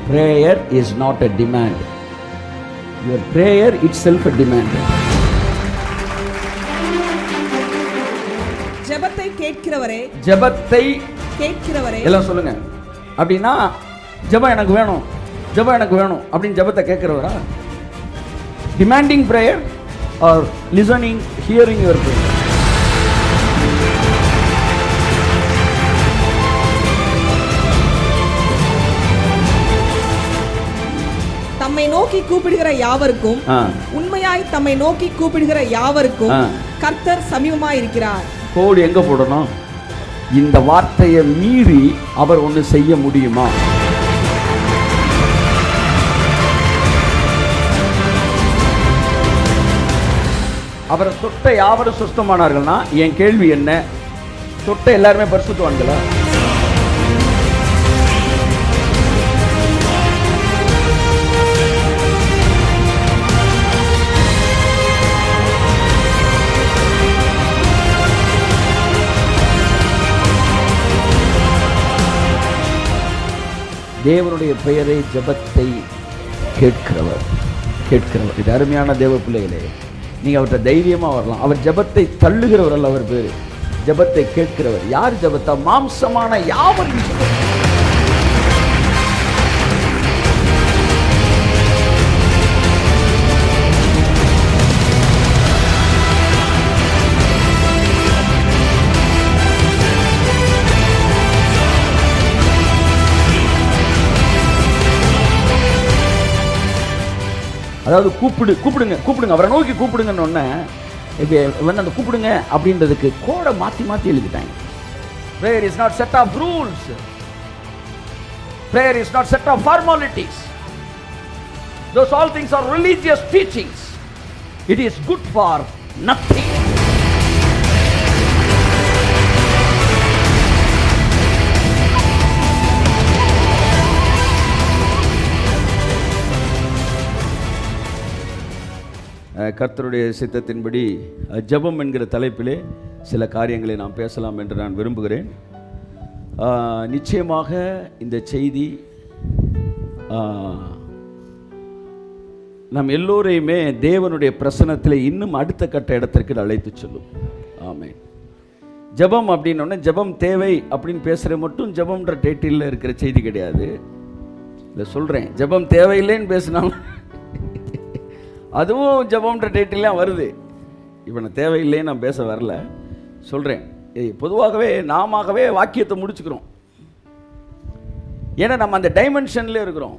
prayer is not a demand. Your prayer itself a demand. ஜெபத்தை கேட்கிறவரே, ஜெபத்தை கேட்கிறவரே, எல்லாம் சொல்லுங்க. அப்படின்னா ஜெபம் எனக்கு வேணும், ஜெபம் எனக்கு வேணும் அப்படின்னு ஜெபத்தை கேட்கிறவரா? Demanding prayer or listening, hearing your prayer? தம்மை நோக்கி கூப்பிடுகிற யாவருக்கும், உண்மையாய் தம்மை நோக்கி கூப்பிடுகிற யாவருக்கும் கர்த்தர் சமீபமாய் இருக்கிறார். கோடு எங்க போடணும்? இந்த வார்த்தையை மீறி அவர் ஒன்று செய்ய முடியுமா? அவரை தொட்ட யாவரும் சுத்தமானார்கள்னா என் கேள்வி என்ன? தொட்ட எல்லாருமே பரிசுத்தவான்களா? தேவனுடைய பெயரை ஜெபத்தை கேட்கிறவர். இது அருமையான தேவ பிள்ளைகளே, நீங்கள் அவர்கிட்ட தைரியமாக வரலாம். அவர் ஜெபத்தை தள்ளுகிறவர் அல்ல, அவர் பேர் ஜெபத்தை கேட்கிறவர். யார் ஜெபத்தா? மாம்சமான யாவரும். அதாவது கூப்பிடுங்க அவரை நோக்கி கூப்பிடுங்கன்னு ஒன்று இப்போ அந்த கூப்பிடுங்க அப்படின்றதுக்கு கோடை மாற்றி எழுதிட்டாங்க. prayer is not set of rules, prayer is not set of formalities. Those all things are religious teachings. It is good for nothing. கர்த்தருடைய சித்தத்தின்படி ஜெபம் என்கிற தலைப்பிலே சில காரியங்களை நாம் பேசலாம் என்று நான் விரும்புகிறேன். நிச்சயமாக இந்த செய்தி நம் எல்லோரையுமே தேவனுடைய பிரசன்னத்தில் இன்னும் அடுத்த கட்ட இடத்திற்கு அழைத்து செல்லும். ஆமென். ஜெபம் அப்படின்னோடனே ஜெபம் தேவை அப்படின்னு பேசுகிற மட்டும் ஜெபம்ன்ற டைட்டிலில் இருக்கிற செய்தி கிடையாது. இல்லை சொல்கிறேன், ஜெபம் தேவையில்லைன்னு பேசினாலும் அதுவும் ஜெபம்ன்ற டைட்டில்லாம் வருது. இப்போ நான் தேவையில்லைன்னு நான் பேச வரல, சொல்கிறேன். பொதுவாகவே நாமவே வாக்கியத்தை முடிச்சுக்கிறோம். ஏன்னா நம்ம அந்த டைமென்ஷன்ல இருக்கிறோம்.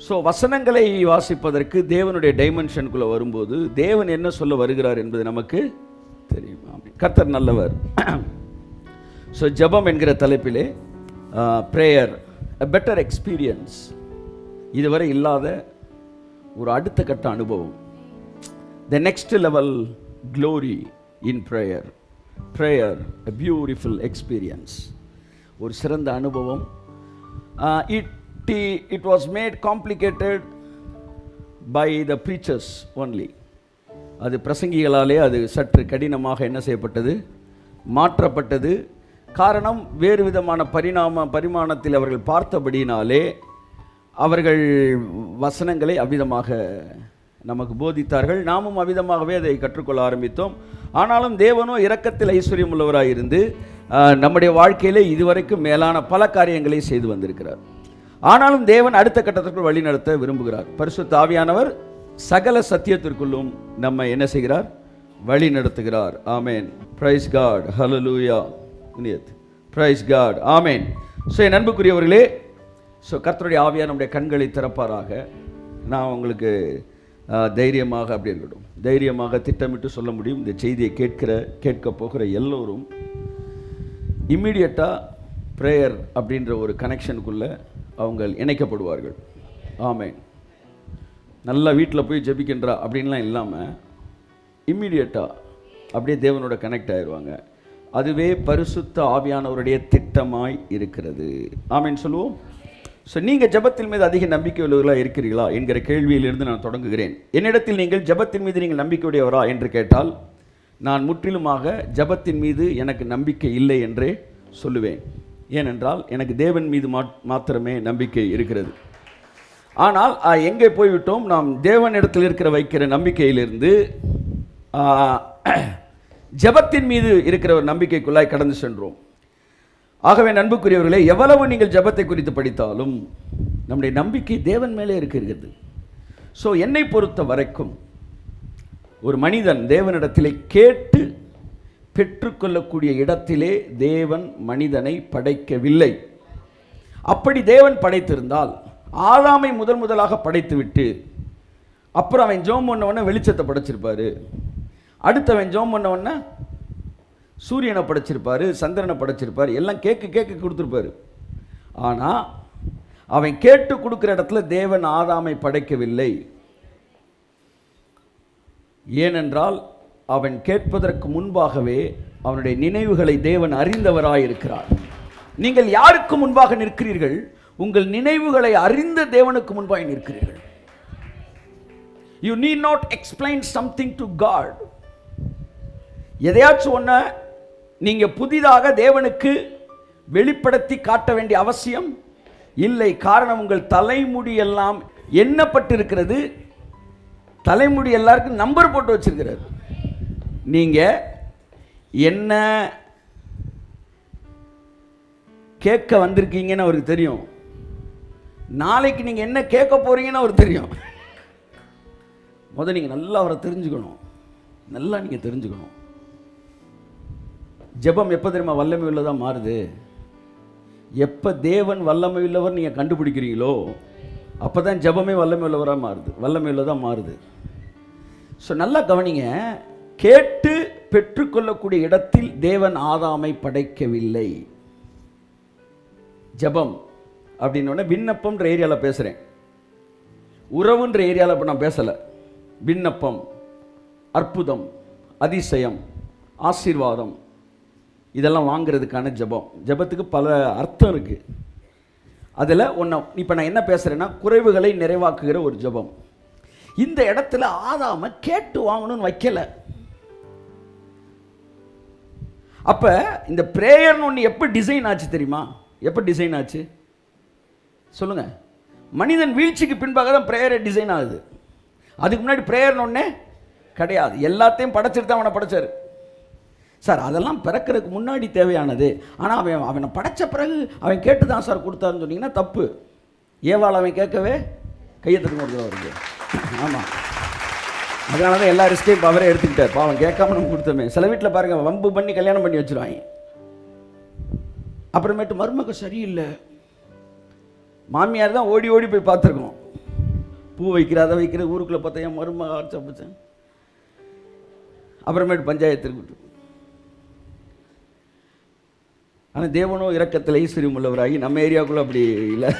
ஸோ வசனங்களை வாசிப்பதற்கு தேவனுடைய டைமென்ஷனுக்குள்ளே வரும்போது தேவன் என்ன சொல்ல வருகிறார் என்பது நமக்கு தெரியும். கர்த்தர் நல்லவர். ஸோ ஜெபம் என்கிற தலைப்பிலே ப்ரேயர் a better experience, இதுவரை இல்லாத ஒரு அடுத்த கட்ட அனுபவம். the next level glory in prayer, a beautiful experience, ஒரு சிறந்த அனுபவம். it was made complicated by the preachers only. அது பிரசங்கிகளாலே அது சற்று கடினமாக என்ன செய்யப்பட்டது, மாற்றப்பட்டது. காரணம், வேறு விதமான பரிமாணத்தில் அவர்கள் பார்த்தபடினாலே அவர்கள் வசனங்களை அவ்விதமாக நமக்கு போதித்தார்கள். நாமும் அவ்விதமாகவே அதை கற்றுக்கொள்ள ஆரம்பித்தோம். ஆனாலும் தேவனோ இரக்கத்தில் ஐஸ்வர்யம் உள்ளவராக இருந்து நம்முடைய வாழ்க்கையிலே இதுவரைக்கும் மேலான பல காரியங்களை செய்து வந்திருக்கிறார். ஆனாலும் தேவன் அடுத்த கட்டத்திற்கு வழி நடத்த விரும்புகிறார். பரிசுத்த ஆவியானவர் சகல சத்தியத்திற்குள்ளும் நம்ம என்ன செய்கிறார், வழி நடத்துகிறார். ஆமேன். Praise God. ஹல்லேலூயா. Praise God. ஆமேன். ஸோ என் அன்புக்குரியவர்களே, ஸோ கர்த்தருடைய ஆவியார் நம்முடைய கண்களை திறப்பாராக. நான் உங்களுக்கு தைரியமாக அப்படி இருக்கட்டும், தைரியமாக திட்டமிட்டு சொல்ல முடியும். இந்த செய்தியை கேட்க போகிற எல்லோரும் இம்மிடியட்டாக ப்ரேயர் அப்படின்ற ஒரு கனெக்ஷனுக்குள்ளே அவங்க இணைக்கப்படுவார்கள். ஆமென். நல்லா வீட்டில் போய் ஜெபிக்கின்றா அப்படின்லாம் இல்லாமல் இம்மிடியட்டாக அப்படியே தேவனோட கனெக்ட் ஆயிடுவாங்க. அதுவே பரிசுத்த ஆவியானவருடைய திட்டமாய் இருக்கிறது. ஆமென் சொல்லுவோம். ஸோ நீங்கள் ஜெபத்தின் மீது அதிக நம்பிக்கை உள்ளவர்களாக இருக்கிறீர்களா என்கிற கேள்வியிலிருந்து நான் தொடங்குகிறேன். என்னிடத்தில் நீங்கள் ஜெபத்தின் மீது நீங்கள் நம்பிக்கையுடையவரா என்று கேட்டால் நான் முற்றிலுமாக ஜெபத்தின் மீது எனக்கு நம்பிக்கை இல்லை என்றே சொல்லுவேன். ஏனென்றால் எனக்கு தேவன் மீது மாத்திரமே நம்பிக்கை இருக்கிறது. ஆனால் எங்கே போய்விட்டோம்? நாம் தேவனிடத்தில் வைக்கிற நம்பிக்கையிலிருந்து ஜெபத்தின் மீது இருக்கிற ஒரு நம்பிக்கைக்குள்ளாய் கடந்து சென்றோம். ஆகவே அன்புக்குரியவர்களே, எவ்வளவு நீங்கள் ஜெபத்தை குறித்து படித்தாலும் நம்முடைய நம்பிக்கை தேவன் மேலே இருக்கிறது. ஸோ என்னை பொறுத்த வரைக்கும் ஒரு மனிதன் தேவனிடத்திலே கேட்டு பெற்றுக்கொள்ளக்கூடிய இடத்திலே தேவன் மனிதனை படைக்கவில்லை. அப்படி தேவன் படைத்திருந்தால் ஆதாமை முதலாக படைத்துவிட்டு அப்புறம் அவன் ஜெபம் பண்ணவொன்னே வெளிச்சத்தை படைச்சிருப்பாரு. அடுத்தவன் ஜெபம் பண்ணவொன்னே சூரியனை படைச்சிருப்பாரு, சந்திரனை படைச்சிருப்பார், எல்லாம் கேட்க கொடுத்துருப்பாரு. ஆனால் அவன் கேட்டு கொடுக்குற இடத்துல தேவன் ஆதாமை படைக்கவில்லை. ஏனென்றால் அவன் கேட்பதற்கு முன்பாகவே அவனுடைய நினைவுகளை தேவன் அறிந்தவராயிருக்கிறார். நீங்கள் யாருக்கு முன்பாக நிற்கிறீர்கள்? உங்கள் நினைவுகளை அறிந்த தேவனுக்கு முன்பாக நிற்கிறீர்கள். You need not explain something to God. எதையாச்சும் ஒன்றை நீங்கள் புதிதாக தேவனுக்கு வெளிப்படுத்தி காட்ட வேண்டிய அவசியம் இல்லை. காரணம், உங்கள் தலைமுடி எல்லாம் எண்ணப்பட்டிருக்கிறது. தலைமுடி எல்லாருக்கும் நம்பர் போட்டு வச்சிருக்கிறார். நீங்கள் என்ன கேட்க வந்திருக்கீங்கன்னு அவருக்கு தெரியும். நாளைக்கு நீங்கள் என்ன கேட்க போறீங்கன்னு அவருக்கு தெரியும். முதல்ல நீங்கள் நல்லா அவரை தெரிஞ்சுக்கணும். நல்லா நீங்கள் தெரிஞ்சுக்கணும். ஜெபம் எப்போ தெரியுமா வல்லமை உள்ளதா மாறுது? எப்போ தேவன் வல்லமை உள்ளவர் நீங்கள் கண்டுபிடிக்கிறீங்களோ அப்போ தான் ஜெபமே வல்லமை உள்ளவராக மாறுது, வல்லமை உள்ளதாக மாறுது. ஸோ நல்லா கவனிங்க. கேட்டு பெற்றுக்கொள்ளக்கூடிய இடத்தில் தேவன் ஆதாமை படைக்கவில்லை. ஜெபம் அப்படின்னோடனே விண்ணப்பம்ன்ற ஏரியாவில் பேசுகிறேன், உறவுன்ற ஏரியாவில் இப்போ நான் பேசலை. விண்ணப்பம், அற்புதம், அதிசயம், ஆசீர்வாதம், இதெல்லாம் வாங்கிறதுக்கான ஜெபம். ஜெபத்துக்கு பல அர்த்தம் இருக்குது. அதில் ஒன்று இப்போ நான் என்ன பேசுகிறேன்னா, குறைவுகளை நிறைவாக்குகிற ஒரு ஜெபம். இந்த இடத்துல ஆதாமை கேட்டு வாங்கணும்னு வைக்கலை. அப்போ இந்த ப்ரேயர்னு ஒன்று எப்போ டிசைன் ஆச்சு தெரியுமா? எப்போ டிசைன் ஆச்சு சொல்லுங்க? மனிதன் வீழ்ச்சிக்கு பின்பாக தான் ப்ரேயரை டிசைன் ஆகுது. அதுக்கு முன்னாடி ப்ரேயர்னு ஒன்றே கிடையாது. எல்லாத்தையும் படைச்சிட்டு தான் அவனை படைச்சார். சார் அதெல்லாம் பிறக்கிறதுக்கு முன்னாடி தேவையானது. ஆனால் அவனை படைச்ச பிறகு அவன் கேட்டு தான் சார் கொடுத்தாருன்னு சொன்னீங்கன்னா தப்பு. ஏவாள் அவன் கேட்கவே கையெழுத்துக்கு கொடுத்தா வருது. ஆமாம், அதனால தான் எல்லா ரிஸ்கையும் அவரே எடுத்துக்கிட்டார். பாவம் கேட்காம நம்ம கொடுத்தோமே. சில வீட்டில் பாருங்கள், வம்பு பண்ணி கல்யாணம் பண்ணி வச்சுருவாங்க. அப்புறமேட்டு மருமக சரியில்லை, மாமியார் தான் ஓடி ஓடி போய் பார்த்துருக்கோம். பூ வைக்கிற அதை வைக்கிற ஊருக்குள்ளே பார்த்தா என் மருமக ஆச்சப்பச்சேன். அப்புறமேட்டு பஞ்சாயத்து. ஆனால் தேவனோ இரக்கத்தில் ஐஸ்வர்யம் உள்ளவராகி நம்ம ஏரியாவுக்குள்ளே அப்படி இல்லை.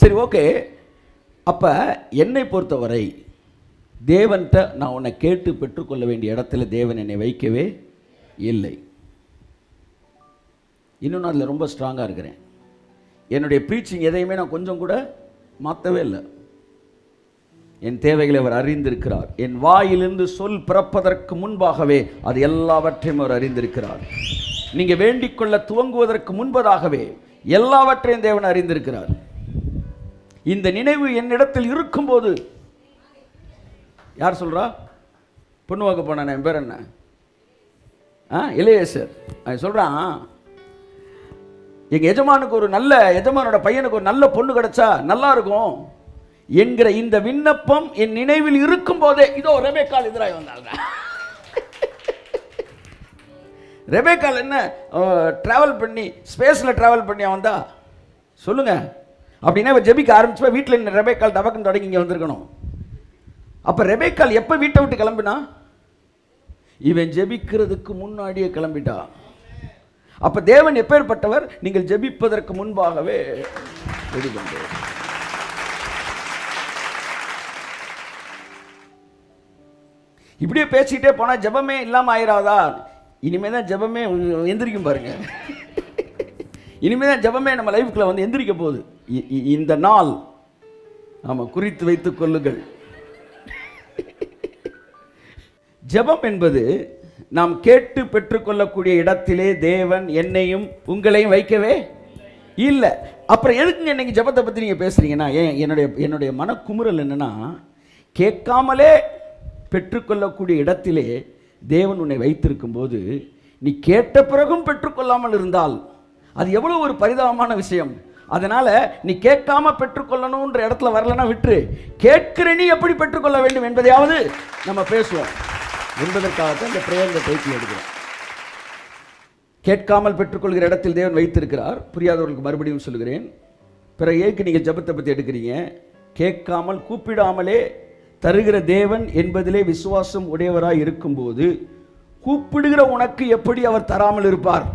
சரி, ஓகே. அப்போ என்னை பொறுத்தவரை தேவன்கிட்ட நான் உன்னை கேட்டு பெற்றுக்கொள்ள வேண்டிய இடத்துல தேவன் என்னை வைக்கவே இல்லை. இன்னும் நான் அதில் ரொம்ப ஸ்ட்ராங்காக இருக்கிறேன். என்னுடைய ப்ரீச்சிங் எதையுமே நான் கொஞ்சம் கூட மாற்றவே இல்லை. என் தேவைகளை அவர் அறிந்திருக்கிறார். என் வாயிலிருந்து சொல் பிறப்பதற்கு முன்பாகவே அது எல்லாவற்றையும் அவர் அறிந்திருக்கிறார். நீங்கள் வேண்டிக் கொள்ள துவங்குவதற்கு முன்பதாகவே எல்லாவற்றையும் தேவன் அறிந்திருக்கிறார். இந்த நினைவு என்னிடத்தில் இருக்கும்போது, யார் சொல்றா? பொண்ணு வாக்க போனானே, என் பேர் என்ன? எலியேசர். அவன் சொல்றான், எங்க எஜமானுக்கு ஒரு நல்ல எஜமானோட பையனுக்கு ஒரு நல்ல பொண்ணு கிடைச்சா நல்லா இருக்கும் என்கிற இந்த விண்ணப்பம் என் நினைவில் இருக்கும் போதே இதோ ரெபேக்காள் எதிராக வந்தாங்க. ரெபேக்காள் என்ன டிராவல் பண்ணி ஸ்பேஸில் டிராவல் பண்ணி வந்தா சொல்லுங்க? அப்படின்னா இவன் ஜெபிக்க ஆரம்பிச்சா வீட்டில் ரெபேக்காள் டபக்குன்னு தொடங்கி இங்கே வந்திருக்கணும். அப்போ ரெபேக்காள் எப்போ வீட்டை விட்டு கிளம்பினா? இவன் ஜெபிக்கிறதுக்கு முன்னாடியே கிளம்பிட்டா. அப்போ தேவன் எப்பேற்பட்டவர்? நீங்கள் ஜெபிப்பதற்கு முன்பாகவே எடுக்கொண்டு. இப்படியே பேசிக்கிட்டே போனால் ஜெபமே இல்லாமல் ஆயிராதா? இனிமேல் தான் ஜெபமே எந்திரிக்கும் பாருங்க. இனிமேல் தான் ஜெபமே நம்ம லைஃப்குள்ள வந்து எந்திரிக்க போகுது. இந்த நாள் ஆமாம் குறித்து வைத்துக் கொள்ளுங்கள். ஜெபம் என்பது நாம் கேட்டு பெற்றுக்கொள்ளக்கூடிய இடத்திலே தேவன் என்னையும் உங்களையும் வைக்கவே இல்லை. அப்புறம் எதுக்குங்க இன்னைக்கு ஜெபத்தை பற்றி நீங்கள் பேசுகிறீங்கன்னா, என்னுடைய மனக்குமுறல் என்னென்னா, கேட்காமலே பெற்றுக்கொள்ளக்கூடிய இடத்திலே தேவன் உன்னை வைத்திருக்கும் போது நீ கேட்ட பிறகும் பெற்றுக்கொள்ளாமல் இருந்தால் அது எவ்வளோ ஒரு பரிதாபமான விஷயம். அதனால் நீ கேட்காம பெற்றுக்கொள்ளணுன்ற இடத்துல வரலன்னா விட்டுரு. கேட்கிற நீ எப்படி பெற்றுக்கொள்ள வேண்டும் என்பதையாவது நம்ம பேசுவோம் என்பதற்காகத்தான் இந்த பிரேயர் டைட்டில் எடுக்கிறோம். கேட்காமல் பெற்றுக்கொள்கிற இடத்தில் தேவன் வைத்திருக்கிறார். புரியாதவர்களுக்கு மறுபடியும் சொல்கிறேன். பிறகு ஏற்கு நீங்கள் ஜெபத்தை பற்றி எடுக்கிறீங்க? கேட்காமல் கூப்பிடாமலே தருகிற தேவன் என்பதிலே விசுவாசம் உடையவராய் இருக்கும்போது கூப்பிடுகிற உனக்கு எப்படி அவர் தராமல் இருப்பார்?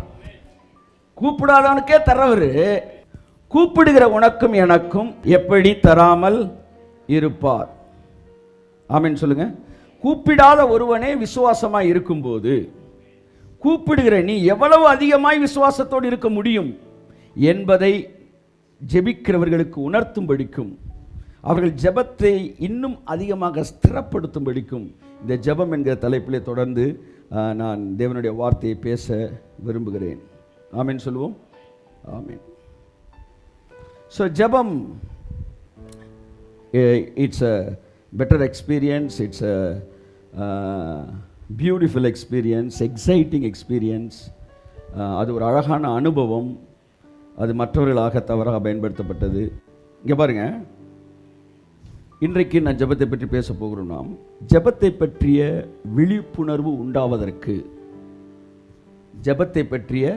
கூப்பிடாதவனுக்கே தர்றவர் கூப்பிடுகிற உனக்கும் எனக்கும் எப்படி தராமல் இருப்பார்? ஆமென் சொல்லுங்க. கூப்பிடாத ஒருவனே விசுவாசமாய் இருக்கும்போது கூப்பிடுகிற நீ எவ்வளவு அதிகமாய் விசுவாசத்தோடு இருக்க முடியும் என்பதை ஜெபிக்கிறவர்களுக்கு உணர்த்தும்படிக்கும் அவர்கள் ஜெபத்தை இன்னும் அதிகமாக ஸ்திரப்படுத்தும்படிக்கும் இந்த ஜெபம் என்கிற தலைப்பிலே தொடர்ந்து நான் தேவனுடைய வார்த்தையை பேச விரும்புகிறேன். ஆமென் சொல்லுவோம். ஆமென். ஸோ ஜெபம், it's a better experience, it's a beautiful experience, exciting experience. அது ஒரு அழகான அனுபவம். அது மற்றவர்களாக தவறாக பயன்படுத்தப்பட்டது. இங்கே பாருங்கள், இன்றைக்கு நான் ஜெபத்தை பற்றி பேச போகிறோம். நாம் ஜெபத்தை பற்றிய விழிப்புணர்வு உண்டாவதற்கு, ஜெபத்தை பற்றிய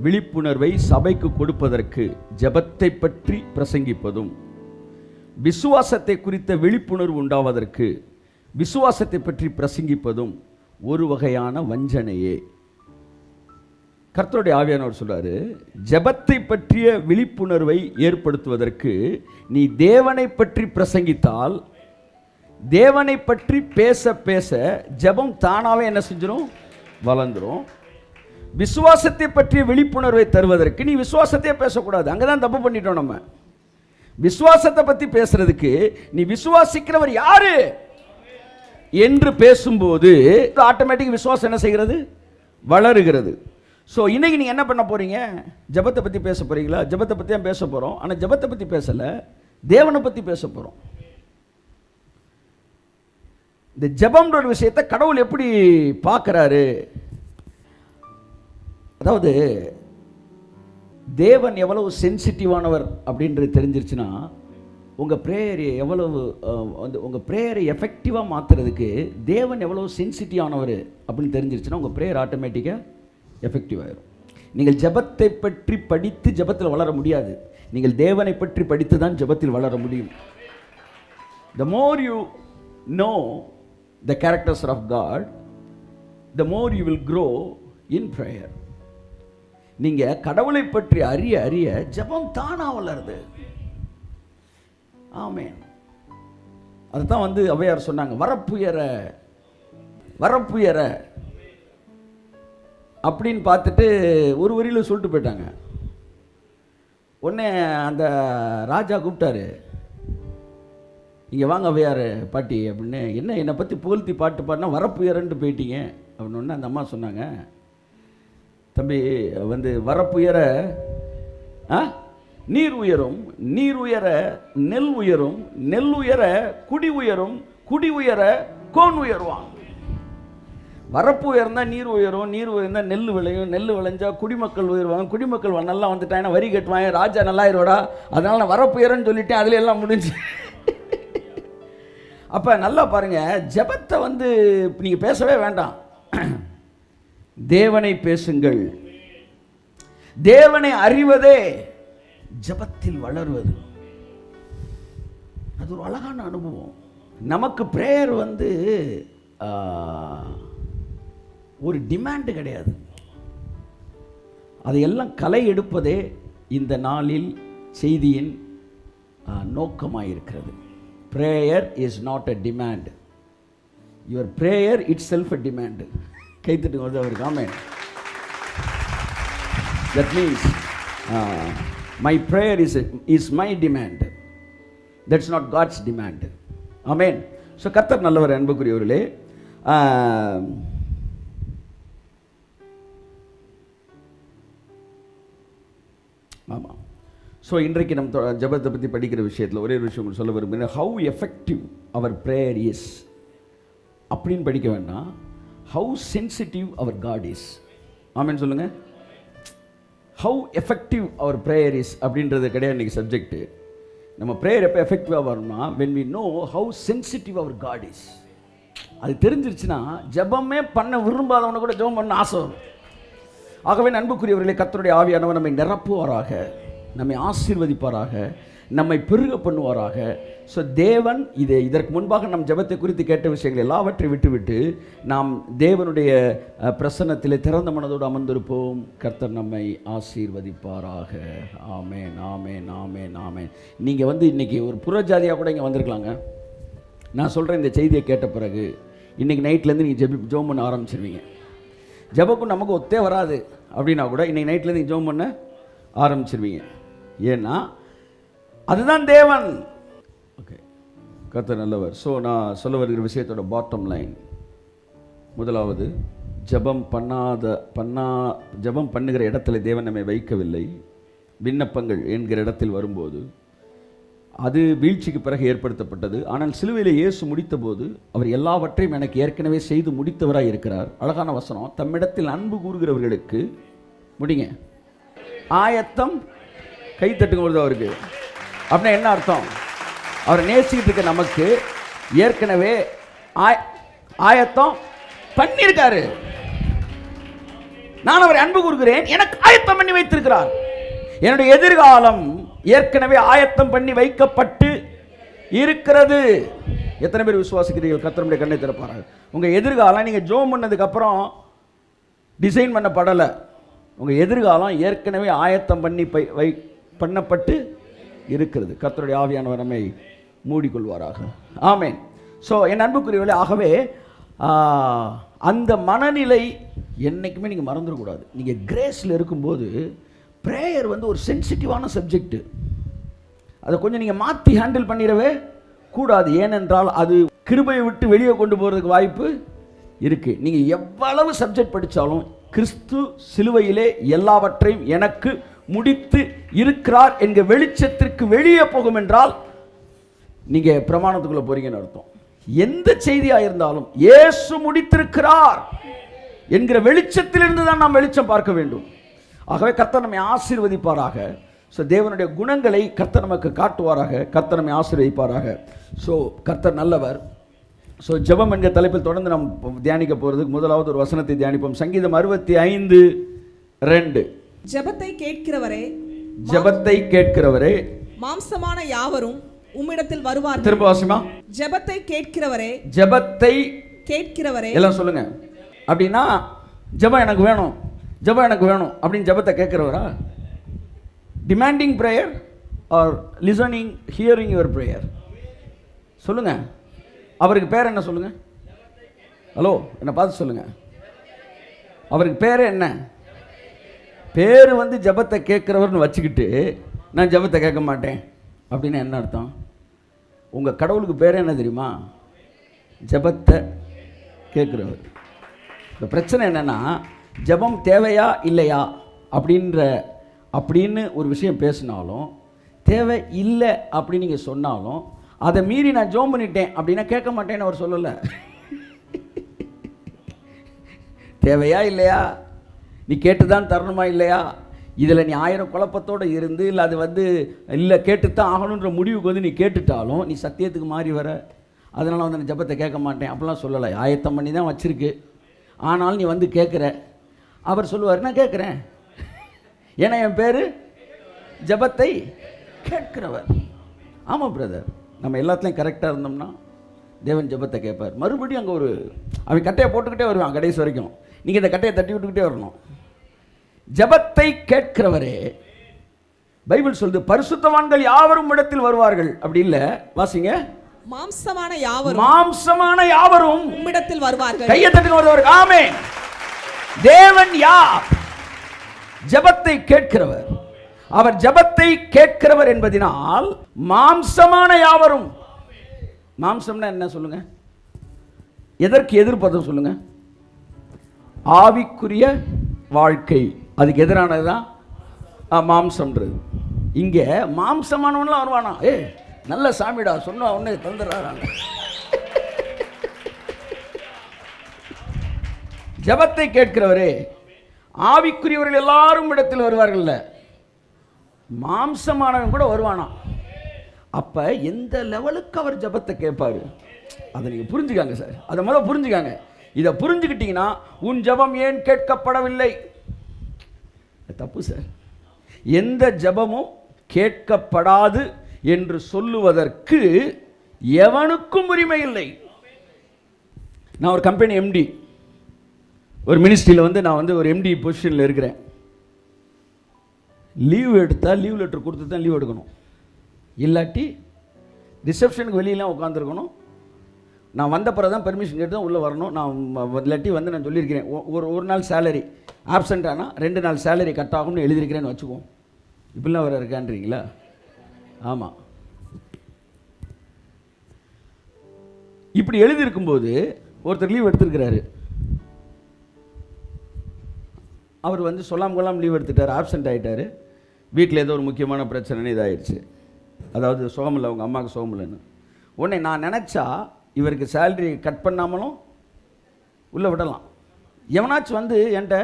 விழிப்புணர்வை சபைக்கு கொடுப்பதற்கு ஜெபத்தை பற்றி பிரசங்கிப்பதும், விசுவாசத்தை குறித்த விழிப்புணர்வு உண்டாவதற்கு விசுவாசத்தை பற்றி பிரசங்கிப்பதும் ஒரு வகையான வஞ்சனையே. கர்த்தருடைய ஆவியானவர் சொல்றாரு, ஜெபத்தை பற்றிய விழிப்புணர்வை ஏற்படுத்துவதற்கு நீ தேவனை பற்றி பிரசங்கித்தால், தேவனை பற்றி பேச பேச ஜெபம் தானாவே என்ன செஞ்சிடும்? வளர்ந்துடும். விசுவாசத்தை பற்றிய விழிப்புணர்வை தருவதற்கு நீ விசுவாசத்தையே பேசக்கூடாது. அங்கதான் தப்பு பண்ணிட்டோம் நம்ம. விசுவாசத்தை பற்றி பேசுறதுக்கு நீ விசுவாசிக்கிறவர் யாரு என்று பேசும்போது ஆட்டோமேட்டிக் விசுவாசம் என்ன செய்கிறது? வளருகிறது. ஸோ இன்னைக்கு நீங்கள் என்ன பண்ண போறீங்க? ஜெபத்தை பற்றி பேச போறீங்களா? ஜெபத்தை பற்றி தான் பேச போகிறோம். ஆனால் ஜெபத்தை பற்றி பேசலை, தேவனை பற்றி பேச போகிறோம். இந்த ஜெபம்ன்ற ஒரு விஷயத்தை கடவுள் எப்படி பார்க்குறாரு? அதாவது தேவன் எவ்வளவு சென்சிட்டிவானவர் அப்படின்றது தெரிஞ்சிருச்சுன்னா, உங்கள் ப்ரேயரை எவ்வளவு உங்கள் ப்ரேயரை எஃபெக்டிவாக மாற்றுறதுக்கு தேவன் எவ்வளவு சென்சிட்டிவானவர் அப்படின்னு தெரிஞ்சிருச்சுன்னா உங்கள் ப்ரேயர் ஆட்டோமேட்டிக்காக எஃபெக்டிவ் ஆகிடும். நீங்கள் ஜெபத்தை பற்றி படித்து ஜெபத்தில் வளர முடியாது. நீங்கள் தேவனை பற்றி படித்து தான் ஜெபத்தில் வளர முடியும். The more you know the characters of God, the more you will grow in prayer. நீங்கள் கடவுளை பற்றி அறிய அறிய ஜெபம் தானா வளருது. ஆமென். அதுதான் ஔவையார் சொன்னாங்க, வரப்புயர வரப்புயர அப்படின்னு பார்த்துட்டு ஒரு வரியில் சொல்லிட்டு போயிட்டாங்க. உடனே அந்த ராஜா கூப்பிட்டாரு, இங்கே வாங்க ஔவையார் பாட்டி அப்படின்னு. என்னை பற்றி புகழ்த்தி பாட்டு பாடினா வரப்புயரன்ட்டு போயிட்டீங்க அப்படின்னு. அந்த அம்மா சொன்னாங்க, தம்பி வரப்புயர நீர் உயரும், நீர் உயர நெல் உயரும், நெல் உயர குடி உயரும், குடி உயர கோன் உயர்வான். வரப்பு உயர்ந்தா நீர் உயரும், நீர் உயர்ந்தா நெல் விளையும், நெல் விளைஞ்சா குடிமக்கள் உயர்வாங்க, குடிமக்கள் நல்லா வந்துட்டாங்கன்னா வரி கட்டுவாங்க, ராஜா நல்லா ஆயிடுவாடா. அதனால நான் வரப்பு உயரன்னு சொல்லிட்டேன், அதுல எல்லாம் முடிஞ்சு. அப்ப நல்லா பாருங்க, ஜெபத்தை நீங்க பேசவே வேண்டாம், தேவனை பேசுங்கள். தேவனை அறிவதே ஜெபத்தில் வளருவது. அது ஒரு அழகான அனுபவம். நமக்கு பிரேயர் ஒரு டிமாண்டு கிடையாது. அதையெல்லாம் கலை எடுப்பதே இந்த நாளில் செய்தியின் நோக்கமாயிருக்கிறது. Prayer is not a demand. Your prayer itself a demand. கைத்தட்டு வருது அவருக்கு. ஆமென். That means my prayer is my demand. That's not God's demand. Amen. So கர்த்தர் நல்லவர் அன்புக்குரியவர்களே. ஆமாம். ஸோ இன்றைக்கு நம்ம ஜெபத்தை பற்றி படிக்கிற விஷயத்தில் ஒரே ஒரு விஷயம் உங்களுக்கு சொல்ல விரும்புகிறேன். How effective our prayer is அப்படின்னு படிக்க வேண்டாம். How sensitive our God is. ஆமென் சொல்லுங்கள். How effective our prayer is அப்படின்றது கிடையாது இன்றைக்கி சப்ஜெக்ட்டு. நம்ம ப்ரேயர் எப்போ எஃபெக்டிவாக வரணும்னா when we know how sensitive our God is. அது தெரிஞ்சிருச்சுன்னா ஜெபமே பண்ண விரும்பாதவனை கூட ஜெபம் பண்ண ஆசை வரும். ஆகவே அன்புக்குரியவர்களே, கர்த்தருடைய ஆவியானவர் நம்மை நிரப்புவாராக, நம்மை ஆசீர்வதிப்பாராக, நம்மை பெருக பண்ணுவாராக. ஸோ தேவன் இதற்கு முன்பாக நம் ஜெபத்தை குறித்து கேட்ட விஷயங்கள் எல்லாவற்றை விட்டுவிட்டு நாம் தேவனுடைய பிரசன்னத்தில் திறந்த மனதோடு அமர்ந்திருப்போம். கர்த்தர் நம்மை ஆசீர்வதிப்பாராக. ஆமேன், ஆமேன், ஆமேன், ஆமேன். நீங்கள் இன்றைக்கி ஒரு புறஜாதியாக கூட இங்கே வந்திருக்கலாங்க. நான் சொல்கிறேன், இந்த செய்தியை கேட்ட பிறகு இன்றைக்கி நைட்லேருந்து நீங்கள் ஜெபம் பண்ண ஆரம்பிச்சிருவீங்க. ஜெபக்கும் நமக்கு ஒத்தே வராது அப்படின்னா கூட இன்றைக்கி நைட்லேருந்து நீங்கள் ஜெபம் பண்ண ஆரம்பிச்சிருவீங்க. ஏன்னா அதுதான் தேவன். ஓகே, கர்த்தர் நல்லவர். ஸோ நான் சொல்ல வருகிற விஷயத்தோட பாட்டம் லைன், முதலாவது ஜெபம் பண்ணுகிற இடத்துல தேவன் நம்மை வைக்கவில்லை. விண்ணப்பங்கள் என்கிற இடத்தில் வரும்போது அது வீழ்ச்சிக்கு பிறகு ஏற்படுத்தப்பட்டது. ஆனால் சிலுவையில் இயேசு முடித்த போது அவர் எல்லாவற்றையும் எனக்கு ஏற்கனவே செய்து முடித்தவராக இருக்கிறார். அழகான வசனம், தம்மிடத்தில் அன்பு கூறுகிறவர்களுக்கு முடிங்க ஆயத்தம். கை தட்டுங்கிறது அவருக்கு அப்படின்னா என்ன அர்த்தம்? அவரை நேசிக்கிட்டு இருக்க நமக்கு ஏற்கனவே ஆயத்தம் பண்ணியிருக்காரு. நான் அவரை அன்பு கூறுகிறேன், எனக்கு ஆயத்தம் பண்ணி வைத்திருக்கிறார். என்னுடைய எதிர்காலம் ஏற்கனவே ஆயத்தம் பண்ணி வைக்கப்பட்டு இருக்கிறது. எத்தனை பேர் விசுவாசிக்கிறீர்கள்? கர்த்தருடைய கண்ணை திறப்பார்கள். உங்கள் எதிர்காலம் நீங்கள் ஜோம் பண்ணதுக்கப்புறம் டிசைன் பண்ணப்படலை. உங்கள் எதிர்காலம் ஏற்கனவே ஆயத்தம் பண்ணி பண்ணப்பட்டு இருக்கிறது. கர்த்தருடைய ஆவியானவர் நம்மை மூடிக்கொள்வாராக. ஆமென். ஸோ என் அன்புக்குரியவர்களே, ஆகவே அந்த மனநிலை என்றைக்குமே நீங்கள் மறந்துடக்கூடாது. நீங்கள் கிரேஸில் இருக்கும்போது ப்ரேயர் ஒரு சென்சிட்டிவான சப்ஜெக்டு. அதை கொஞ்சம் நீங்கள் மாற்றி ஹேண்டில் பண்ணிடவே கூடாது. ஏனென்றால் அது கிருபையை விட்டு வெளியே கொண்டு போகிறதுக்கு வாய்ப்பு இருக்குது. நீங்கள் எவ்வளவு சப்ஜெக்ட் படித்தாலும் கிறிஸ்து சிலுவையிலே எல்லாவற்றையும் எனக்கு முடித்து இருக்கிறார் என்கிற வெளிச்சத்திற்கு வெளியே போகும் என்றால் நீங்கள் பிரமாணத்துக்குள்ளே போறீங்கன்னு அர்த்தம். எந்த செய்தியாக இருந்தாலும் இயேசு முடித்திருக்கிறார் என்கிற வெளிச்சத்திலிருந்து தான் நாம் வெளிச்சம் பார்க்க வேண்டும். ஆகவே கர்த்தர் நம்மை ஆசீர்வதிப்பாராக. ஸோ தேவனுடைய குணங்களை கர்த்தர் நமக்கு காட்டுவாராக. கர்த்தர் நம்மை ஆசீர்வதிப்பாராக. ஸோ கர்த்தர் நல்லவர். ஸோ ஜெபம் என்கிற தலைப்பில் தொடர்ந்து நாம் தியானிக்க போகிறதுக்கு முதலாவது ஒரு வசனத்தை தியானிப்போம். சங்கீதம் 65:2. ஜெபத்தை கேட்கிறவரே மாம்சமான யாவரும் உம்மிடத்தில் வருவார்கள். திரும்ப வாசிமா. ஜெபத்தை கேட்கிறவரே எல்லாம் சொல்லுங்க. அப்படின்னா ஜெபம் எனக்கு வேணும், ஜெபம் எனக்கு வேணும் அப்படின்னு ஜெபத்தை கேட்கிறவரா? Demanding prayer or listening hearing your prayer? சொல்லுங்க. அவருக்கு பேர் என்ன சொல்லுங்க? ஹலோ, என்னை பார்த்து சொல்லுங்க. அவருக்கு பேர் என்ன? பேர் ஜெபத்தை கேட்கிறவர்னு வச்சுக்கிட்டு நான் ஜெபத்தை கேட்க மாட்டேன் அப்படின்னு என்ன அர்த்தம்? உங்கள் கடவுளுக்கு பேர் என்ன தெரியுமா? ஜெபத்தை கேட்குறவர். இந்த பிரச்சனை என்னென்னா, ஜெபம் தேவையா இல்லையா அப்படின்னு ஒரு விஷயம் பேசினாலும், தேவை இல்லை அப்படின்னு நீங்கள் சொன்னாலும், அதை மீறி நான் ஜெபம் பண்ணிட்டேன் அப்படின்னா கேட்க மாட்டேன்னு அவர் சொல்லலை. தேவையா இல்லையா, நீ கேட்டுதான் தரணுமா இல்லையா, இதில் நீ 1000 குழப்பத்தோடு இருந்து இல்லை அது இல்லை கேட்டுத்தான் ஆகணுன்ற முடிவுக்கு நீ கேட்டுட்டாலும் நீ சத்தியத்துக்கு மாறி வர. அதனால் நான் ஜெபத்தை கேட்க மாட்டேன் அப்படிலாம் சொல்லலை. ஆயத்தம் பண்ணி தான் வச்சுருக்கு. ஆனாலும் நீ கேட்குற. அவர் சொல்லுவார், நான் கேட்குறேன். ஏன்னா என் பேர் ஜெபத்தை கேட்கிறவர். ஆமாம் பிரதர், நம்ம எல்லாத்துலேயும் கரெக்டாக இருந்தோம்னா தேவன் ஜெபத்தை கேட்பார். மறுபடியும் அங்கே அவன் கட்டையை போட்டுக்கிட்டே வருவான் கடைசி வரைக்கும். நீங்கள் இந்த கட்டையை தட்டி விட்டுக்கிட்டே வரணும். ஜெபத்தை கேட்கிறவரே, பைபிள் சொல்லுது பரிசுத்தவான்கள் யாவரும் இடத்தில் வருவார்கள். அப்படி இல்லை, வாசிங்க. மாம்சமான யாவரும் உம்மிடத்தில் வருவார்கள். கையை தட்டின வருவார்கள். ஆமென். தேவன் யார்? ஜெபத்தை கேட்கிறவர். அவர் ஜெபத்தை கேட்கிறவர் என்பதினால் மாம்சமான யாவரும். மாம்சம்னா என்ன சொல்லுங்க? எதற்கு எதிர்ப்பதும் சொல்லுங்க? ஆவிக்குரிய வாழ்க்கை. அதுக்கு எதிரானதுதான் மாம்சம்ன்றது. இங்கே மாம்சமானவன்லாம் வருவானா, நல்ல சாமிடா சொன்னா உடனே தந்துடுறாங்க. ஜெபத்தை கேட்கிறவரே, ஆவிக்குரியவர்கள் எல்லாரும் இடத்தில் வருவார்கள்ல, மாம்சமானவன் கூட வருவானா. அப்ப எந்த லெவலுக்கு அவர் ஜெபத்தை கேட்பாரு, அதை நீங்க புரிஞ்சுக்காங்க சார். அதை முதல்ல புரிஞ்சுக்காங்க. இதை புரிஞ்சுக்கிட்டீங்கன்னா உன் ஜெபம் ஏன் கேட்கப்படவில்லை, தப்பு சார். எந்த ஜெபமும் கேட்கப்படாது என்று சொல்லுவதற்கு எவனுக்கும் உரிமை இல்லை. நான் ஒரு கம்பெனி எம்டி, ஒரு மினிஸ்ட்ரியில் நான் ஒரு எம்டி பொசிஷனில் இருக்கிறேன். லீவ் எடுத்தால் லீவ் லெட்டர் கொடுத்து தான் லீவ் எடுக்கணும், இல்லாட்டி ரிசப்ஷனுக்கு வெளியெல்லாம் உட்காந்துருக்கணும். நான் வந்த பிறகு தான் பெர்மிஷன் கேட்டு தான் உள்ளே வரணும். நான் இல்லாட்டி நான் சொல்லியிருக்கிறேன், ஒரு நாள் சேலரி ஆப்சண்ட் ஆனால் 2 நாள் சேலரி கட் ஆகும்னு எழுதியிருக்கிறேன்னு வச்சுக்குவோம். இப்படிலாம் வர இருக்கான்றீங்களா? ஆமாம். இப்படி எழுதியிருக்கும்போது ஒருத்தர் லீவ் எடுத்துருக்கிறாரு. அவர் சொல்லாமல் கொள்ளாமல் லீவ் எடுத்துட்டார், ஆப்சண்ட் ஆகிட்டார். வீட்டில் ஏதோ ஒரு முக்கியமான பிரச்சனைன்னு இதாகிடுச்சு. அதாவது சுகமில்லை, அவங்க அம்மாவுக்கு சுகமில்லைன்னு. உடனே நான் நினச்சா இவருக்கு சேலரி கட் பண்ணாமலும் உள்ளே விடலாம். எவனாச்சும் என்கிட்ட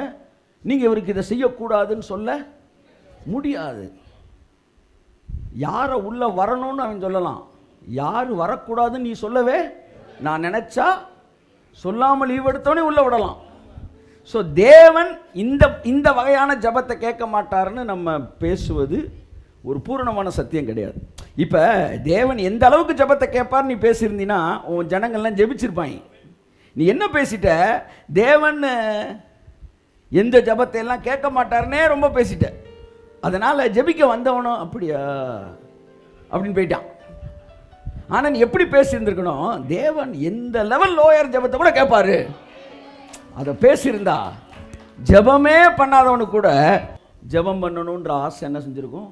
நீங்கள் இவருக்கு இதை செய்யக்கூடாதுன்னு சொல்ல முடியாது. யாரை உள்ளே வரணும்னு அவன் சொல்லலாம், யார் வரக்கூடாதுன்னு நீ சொல்லவே நான் நினச்சா சொல்லாமல் லீவ் எடுத்தோடனே உள்ளே விடலாம். ஸோ தேவன் இந்த வகையான ஜபத்தை கேட்க மாட்டாருன்னு நம்ம பேசுவது ஒரு பூரணமான சத்தியம் கிடையாது. இப்போ தேவன் எந்த அளவுக்கு ஜபத்தை கேட்பார் நீ பேசியிருந்தீன்னா உன் ஜனங்கள்லாம் ஜெபிச்சிருப்பாங்க. நீ என்ன பேசிட்ட, தேவன் எந்த ஜபத்தை எல்லாம் கேட்க மாட்டாருன்னே ரொம்ப பேசிட்ட. அதனால் ஜெபிக்க வந்தவனும் அப்படியா அப்படின்னு போயிட்டான். ஆனால் நீ எப்படி பேசியிருந்துருக்கணும், தேவன் எந்த லெவல் லோயர் ஜபத்தை கூட கேட்பாரு. அதை பேசியிருந்தா ஜபமே பண்ணாதவனுக்கு கூட ஜபம் பண்ணணுன்ற ஆசை என்ன செஞ்சிருக்கும்.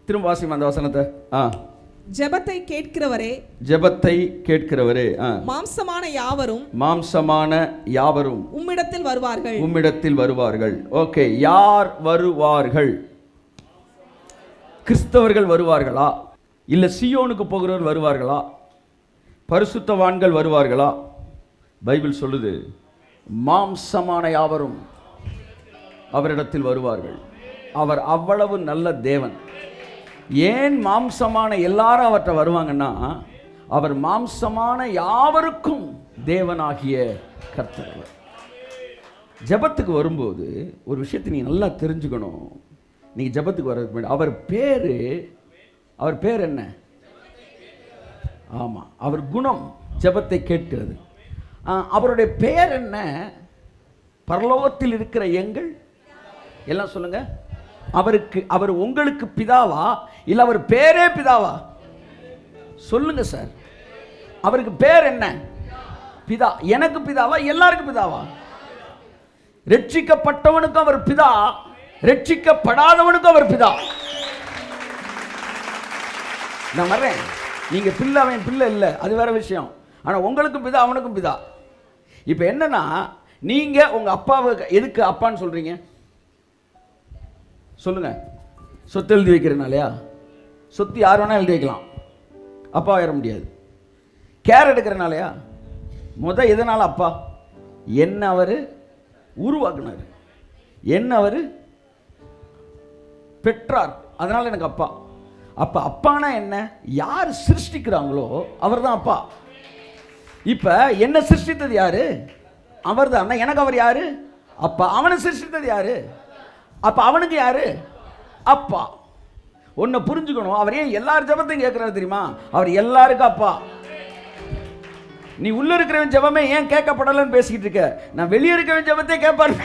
திரும்ப வாசிமா அந்த வசனத்தை. ஜெபத்தை கேட்கிறவரே, ஜெபத்தை கேட்கிறவரே, மாம்சமான யாவரும், மாம்சமான யாவரும் உம்மிடத்தில் வருவார்கள், உம்மிடத்தில் வருவார்கள். ஓகே, யார் வருவார்கள்? கிறிஸ்தவர்கள் வருவார்களா, இல்ல சீயோனுக்கு போகிறவர் வருவார்களா, பரிசுத்தவான்கள் வருவார்களா? பைபிள் சொல்லுது மாம்சமான யாவரும் அவரிடத்தில் வருவார்கள். அவர் அவ்வளவு நல்ல தேவன். ஏன் மாம்சமான எல்லாரும் அவர்கிட்ட வருவாங்கன்னா, அவர் மாம்சமான யாவருக்கும் தேவனாகிய கர்த்தர். ஜெபத்துக்கு வரும்போது ஒரு விஷயத்தை நீ நல்லா தெரிஞ்சுக்கணும். நீங்க ஜெபத்துக்கு வர்றதுக்கு முன்னாடி அவர் பேர் என்ன? ஆமா, அவர் குணம் ஜெபத்தை கேட்கிறது. அவருடைய பெயர் என்ன? பரலோகத்தில் இருக்கிற எங்கள் எல்லாம் சொல்லுங்க. அவர் உங்களுக்கு பிதாவா, இல்ல அவர் பேரே பிதாவா? சொல்லுங்க சார். அவருக்கு பேர் என்ன? பிதா. எனக்கு பிதாவா, எல்லாருக்கும் பிதாவா? ரட்சிக்கப்பட்டவனுக்கும் அவர் பிதா, ரட்சிக்கப்படாதவனுக்கும் அவர் பிதா. நான் வர்றேன், நீங்க பிள்ளை அவன் பிள்ளை இல்லை, அது வேற விஷயம். ஆனா உங்களுக்கும் பிதா அவனுக்கும் பிதா. இப்ப என்னன்னா, நீங்க உங்க அப்பாவை எதுக்கு அப்பான்னு சொல்றீங்க? சொல்லுங்க. சொத்து எழுதி வைக்கிறனாலயா? சொத்து யார் வேணா எழுதி வைக்கலாம், அப்பா ஆயிட முடியாது. கேர் எடுக்கிறனாலயா? எதனால அப்பா? என்ன அவரு உருவாக்குனார், என்ன அவரு பெற்றார், அதனால எனக்கு அப்பா. அப்ப அப்பானா என்ன? யார் சிருஷ்டிக்கிறாங்களோ அவர் தான் அப்பா. இப்ப என்ன சிருஷ்டித்தது யாரு? அவர் தான். எனக்கு அவர் யாரு? அப்பா. அவனை சிருஷ்டித்தது யாரு? அப்ப அவனுக்கு யாரு? அப்பா. ஒன்ன புரிஞ்சுக்கணும். அவர் ஏன் எல்லார் ஜெபத்தையும் கேட்கிறாரு தெரியுமா? அவர் எல்லாருக்கும் அப்பா. நீ உள்ள இருக்கிறவன் ஜெபமே ஏன் கேட்கப்படலன்னு பேசிக்கிட்டு இருக்க. நான் வெளியே இருக்கிறவன் ஜெபத்தை கேட்பாரு.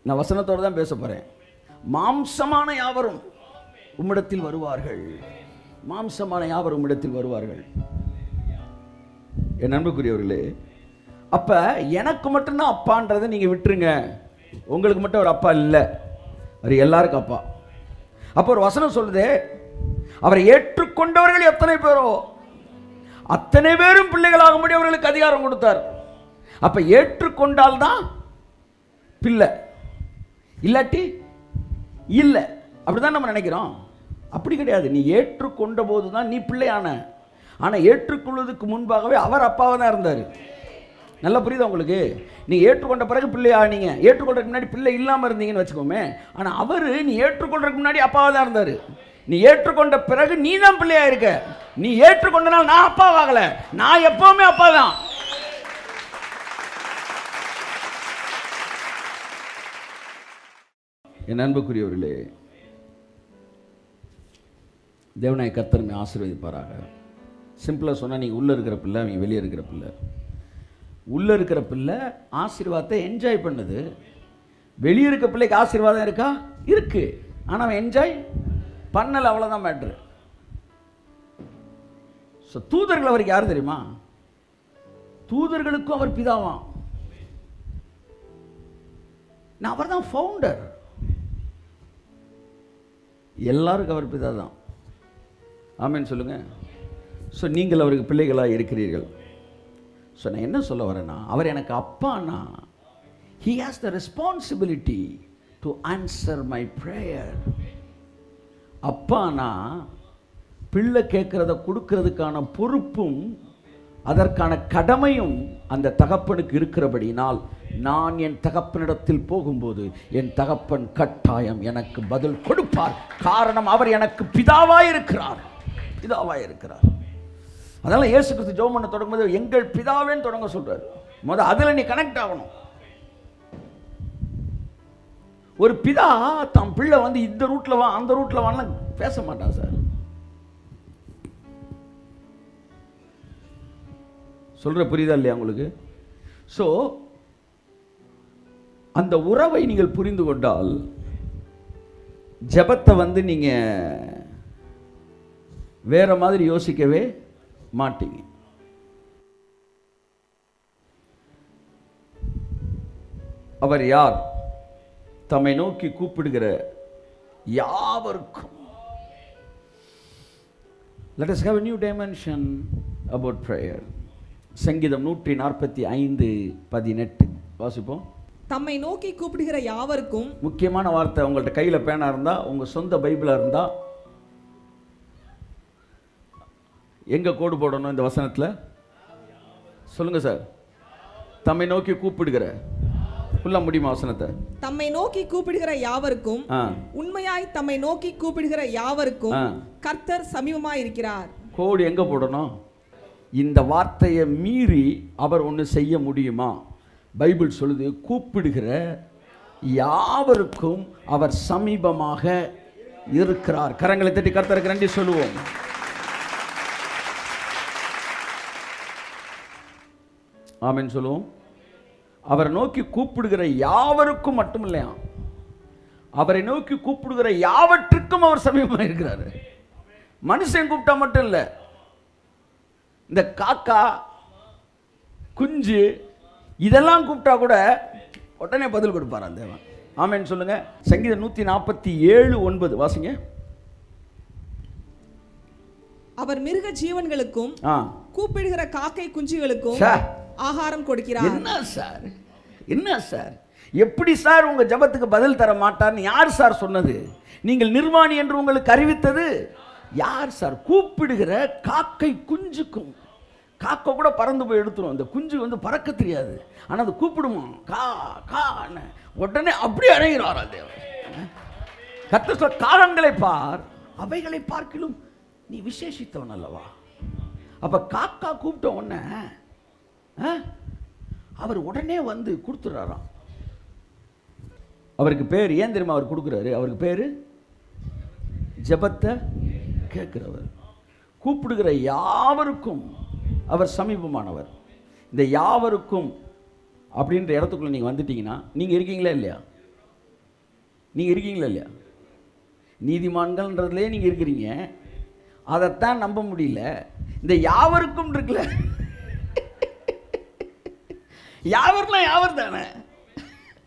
நான் வசனத்தோடு தான் பேச போறேன். மாம்சமான யாவரும் உம்மிடத்தில் வருவார்கள். மாம்சமான யாவரும் உம்மிடத்தில் வருவார்கள். என் அன்புக்குரியவர்களே, அப்ப எனக்கு மட்டும்தான் அப்பான்றதை நீங்க விட்டுருங்க. உங்களுக்கு மட்டும் ஒரு அப்பா இல்லை, அவர் எல்லாருக்கும் அப்பா. அப்போ ஒரு வசனம் சொல்லுதே, அவரை ஏற்றுக்கொண்டவர்கள் எத்தனை பேரோ அத்தனை பேரும் பிள்ளைகளாகும்படி அவர்களுக்கு அதிகாரம் கொடுத்தார். அப்ப ஏற்றுக்கொண்டால்தான் பிள்ளை, இல்லாட்டி இல்லை. அப்படிதான் நம்ம நினைக்கிறோம். அப்படி கிடையாது. நீ ஏற்றுக்கொண்ட போது தான் நீ பிள்ளையான. ஆனால் ஏற்றுக்கொள்வதற்கு முன்பாகவே அவர் அப்பாவாக தான் இருந்தார். நல்லா புரியுதா உங்களுக்கு? நீ ஏற்றுக்கொண்ட பிறகு பிள்ளையா? நீங்கள் ஏற்றுக்கொள்றதுக்கு முன்னாடி பிள்ளை இல்லாமல் இருந்தீங்கன்னு வச்சுக்கோமே. ஆனால் அவர் நீ ஏற்றுக்கொள்றதுக்கு முன்னாடி அப்பாவாக தான் இருந்தார். நீ ஏற்றுக்கொண்ட பிறகு நீ தான் பிள்ளையா இருக்க. நீ ஏற்றுக்கொண்டனால் நான் அப்பாவாகல, நான் எப்பவுமே அப்பா தான். என் அன்புக்குரியவர்களே, தேவனாய கர்த்தர் ஆசீர்வதிப்பாராக. சிம்பிளாக சொன்னால், நீங்கள் உள்ளே இருக்கிற பிள்ளை, அவங்க வெளியே இருக்கிற பிள்ளை. உள்ளே இருக்கிற பிள்ளை ஆசீர்வாதத்தை என்ஜாய் பண்ணுது. வெளியே இருக்க பிள்ளைக்கு ஆசீர்வாதம் இருக்கா? இருக்கு, ஆனால் அவன் என்ஜாய் பண்ணலை, அவ்வளோதான் மேட்ரு. ஸோ தூதர்கள் அவருக்கு யார் தெரியுமா? தூதர்களுக்கும் அவர் பிதாவாம். அவர் தான் ஃபவுண்டர். எல்லாருக்கும் அவர் பிதா தான். ஆமேன்னு சொல்லுங்க. ஸோ நீங்கள் அவருக்கு பிள்ளைகளாக இருக்கிறீர்கள். ஸோ நான் என்ன சொல்ல வரேன்னா, அவர் எனக்கு அப்பானா, he has the responsibility to answer my prayer. அப்பானா பிள்ளை கேட்கறத கொடுக்கறதுக்கான பொறுப்பும் அதற்கான கடமையும் அந்த தகப்பனுக்கு இருக்கிறபடினால், நான் என் தகப்பனிடத்தில் போகும்போது என் தகப்பன் கட்டாயம் எனக்கு பதில் கொடுப்பார். காரணம், அவர் எனக்கு பிதாவாய் இருக்கிறார். பிதாவாய் இருக்கிறார். அதனால இயேசு கிறிஸ்து ஜெபம் பண்ண தொடங்கும்போது எங்கள் பிதாவேன்னு தொடங்க சொல்றாரு. முதல்ல அதுல நீ கனெக்ட் ஆகணும். ஒரு பிதா தம் பிள்ளை வந்து இந்த ரூட்ல வா அந்த ரூட்ல வான்னு பேச மாட்டான் சார். சொல்ற புரியுதா இல்லையா உங்களுக்கு? ஸோ அந்த உறவை நீங்கள் புரிந்து கொண்டால் ஜெபத்தை வந்து நீங்க வேற மாதிரி யோசிக்கவே மாட்டீங்க. அவர் யார்? தம்மை நோக்கி கூப்பிடுகிற யாவருக்கும். Let us have a new dimension about prayer. சங்கீதம் 145:18 வாசிப்போம். தம்மை நோக்கி கூப்பிடுகிற யாவருக்கும். முக்கியமான வார்த்தை. உங்கள்ட்ட கையில் பேனா இருந்தா, உங்க சொந்த பைபிளா இருந்தா, எங்க கோடு போடணும் இந்த வசனத்தில்? சொல்லுங்க சார். தம்மை நோக்கி கூப்பிடுகிற, சொல்ல முடியுமா வசனத்தை? தம்மை நோக்கி கூப்பிடுகிற யாவருக்கும், உண்மையாய் தம்மை நோக்கி கூப்பிடுகிற யாவருக்கும் கர்த்தர் சமீபமாய் இருக்கிறார். கோடு எங்க போடணும்? இந்த வார்த்தையை மீறி அவர் ஒன்று செய்ய முடியுமா? பைபிள் சொல்லுது, கூப்பிடுகிற யாவருக்கும் அவர் சமீபமாக இருக்கிறார். கரங்களை தட்டி கர்த்தருக்கு நன்றி சொல்லுவோம். ஆமென் சொல்லுவோம். அவரை நோக்கி கூப்பிடுகிற யாவருக்கும் மட்டும் இல்லையா, அவரை நோக்கி கூப்பிடுகிற யாவற்றுக்கும் அவர் சமீபமாக இருக்கிறார். மனுஷன் கூப்பிட்டா மட்டும் இல்லை, இந்த காக்கா குஞ்சு இதெல்லாம் கூப்பிட்டா கூட உடனே பதில் கொடுப்பார் அந்த தேவன். ஆமென் சொல்லுங்க. சங்கீதம் 147:9 வாசிங்க. அவர் மிருக ஜீவன்களுக்கும் கூப்பிடுகிற காக்கை குஞ்சுகளுக்கும் ஆகாரம் கொடுக்கிறார். என்ன சார், என்ன சார், எப்படி சார் உங்க ஜபத்துக்கு பதில் தர மாட்டார்னு யார் சார் சொன்னது? நீங்கள் நிர்வாணி என்று உங்களுக்கு அறிவித்தது யார் சார்? கூப்பிடுகிற காக்கை குஞ்சுக்கும். காக்கை கூட பறந்து போய் எடுத்துரும், அந்த குஞ்சு வந்து பறக்க தெரியாது, ஆனால் அது கூப்பிடுமா கா கான்னு உடனே அப்படி அடைகிறாரா தேவன். கர்த்தர் சொல்ல, காகங்களை பார், அவைகளை பார்க்கிலும் நீ விசேஷித்தவன் அல்லவா. அப்ப காக்கா கூப்பிட்ட உடனே அவர் உடனே வந்து கொடுத்துறாராம். அவருக்கு பேர் ஏன் தெரியுமா அவர் கொடுக்குறாரு? அவருக்கு பேரு ஜெபத்தை கேட்கிறவர். கூப்பிடுகிற யாவருக்கும் அவர் சமீபமானவர். இந்த யாவருக்கும் அப்படின்ற இடத்துக்குள்ள நீங்க வந்துட்டீங்கன்னா, நீங்க இருக்கீங்களா இல்லையா? நீங்க இருக்கீங்களா இல்லையா? நீதிமான்கள்ன்றதுலேயே நீங்க இருக்கிறீங்க. அதைத்தான் நம்ப முடியல. இந்த யாவருக்கும் இருக்குல்ல, யாவர்லாம் யாவர் தானே,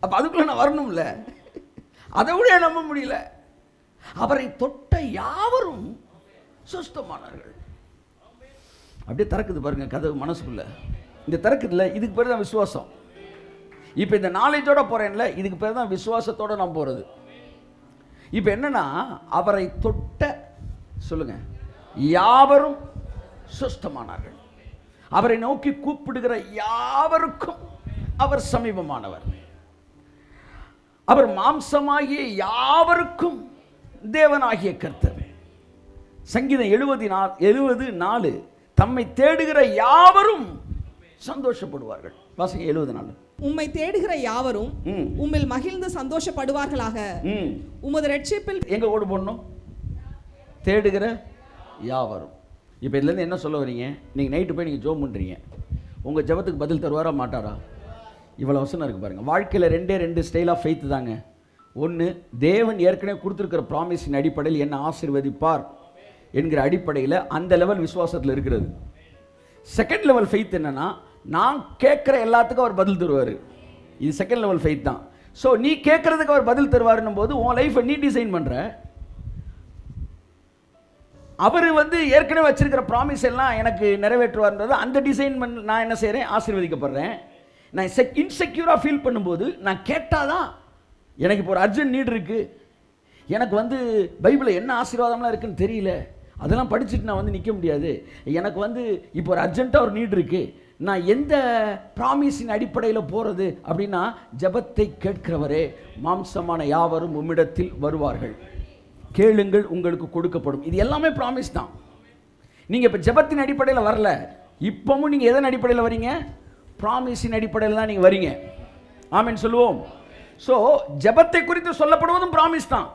அப்ப அதுக்குள்ள நான் வரணும்ல, அதை விட நம்ப முடியல. அவரை தொட்ட யாவரும் சுஸ்தமானார்கள். அப்படியே திறக்குது பாருங்க கதவு மனசுக்குள்ள. இந்த திறக்குதுல, இதுக்கு பேர் தான் விசுவாசம். இப்போ இந்த நாலேஜோட போகிறேன்ல, இதுக்கு பேர் தான் விசுவாசத்தோடு நான் போகிறது. இப்போ என்னன்னா, அவரை தொட்ட சொல்லுங்க யாவரும் சுஸ்தமானார்கள். அவரை நோக்கி கூப்பிடுகிற யாவருக்கும் அவர் சமீபமானவர். அவர் மாம்சமாகிய யாவருக்கும் தேவனாகிய கர்த்தர். சங்கீதம் 70:4 தம்மை தேடுகிற யாவரும் சந்தோஷப்படுவார்கள். வாசிங்க 70:4. உம்மை தேடுகிற யாவரும் உம்மில் மகிழ்ந்து சந்தோஷப்படுவார்களாக. உமது ரட்சிப்பில் எங்க ஓடு போடணும்? தேடுகிற யாவரும். இப்போ இதுலேருந்து என்ன சொல்ல வரீங்க? நீங்கள் நைட்டு போய் நீங்கள் ஜோம் பண்ணுறீங்க, உங்கள் ஜெபத்துக்கு பதில் தருவாரா மாட்டாரா? இவ்வளோ வசனம் இருக்குது பாருங்கள். வாழ்க்கையில் 2 ஸ்டைல் ஆஃப் ஃபெய்த் தாங்க. ஒன்று, தேவன் ஏற்கனவே கொடுத்துருக்கிற ப்ராமிஸின் அடிப்படையில் என்ன ஆசீர்வதிப்பார் என்கிற அடிப்படையில் அந்த லெவல் விசுவாசத்தில் இருக்கிறது. செகண்ட் லெவல் ஃபெய்த் என்னன்னா, நான் கேட்குற எல்லாத்துக்கும் அவர் பதில் தருவார். இது செகண்ட் லெவல் ஃபெய்த் தான். ஸோ நீ கேட்குறதுக்கு அவர் பதில் தருவாருன்னும் போது உன் லைஃப்பை நீ டிசைன் பண்ணுற. அவர் ஏற்கனவே வச்சிருக்கிற ப்ராமிஸ் எல்லாம் எனக்கு நிறைவேற்றுவார்ன்றது அந்த டிசைன் பண்ண நான் என்ன செய்கிறேன்? ஆசீர்வதிக்கப்படுறேன். நான் இன்செக்யூராக ஃபீல் பண்ணும்போது நான் கேட்டாதான், எனக்கு இப்போ ஒரு அர்ஜென்ட் நீட் இருக்குது, எனக்கு பைபிளில் என்ன ஆசீர்வாதம்லாம் இருக்குன்னு தெரியல, அதெல்லாம் படிச்சுட்டு நான் நிற்க முடியாது, எனக்கு இப்போ ஒரு அர்ஜென்ட்டாக ஒரு நீட் இருக்குது, நான் எந்த ப்ராமிஸின் அடிப்படையில் போகிறது அப்படின்னா, ஜெபத்தை கேட்கிறவரே மாம்சமான யாவரும் உம்மிடத்தில் வருவார்கள், கேளுங்கள் உங்களுக்கு கொடுக்கப்படும். இது எல்லாமே ப்ராமிஸ் தான். நீங்கள் இப்போ ஜெபத்தின் அடிப்படையில் வரல, இப்போவும் நீங்கள் எதன் அடிப்படையில் வரீங்க? ப்ராமிஸின் அடிப்படையில் தான் நீங்கள் வரீங்க. ஆமென் சொல்லுவோம். ஸோ ஜெபத்தை குறித்து சொல்லப்படுவதும் ப்ராமிஸ் தான்.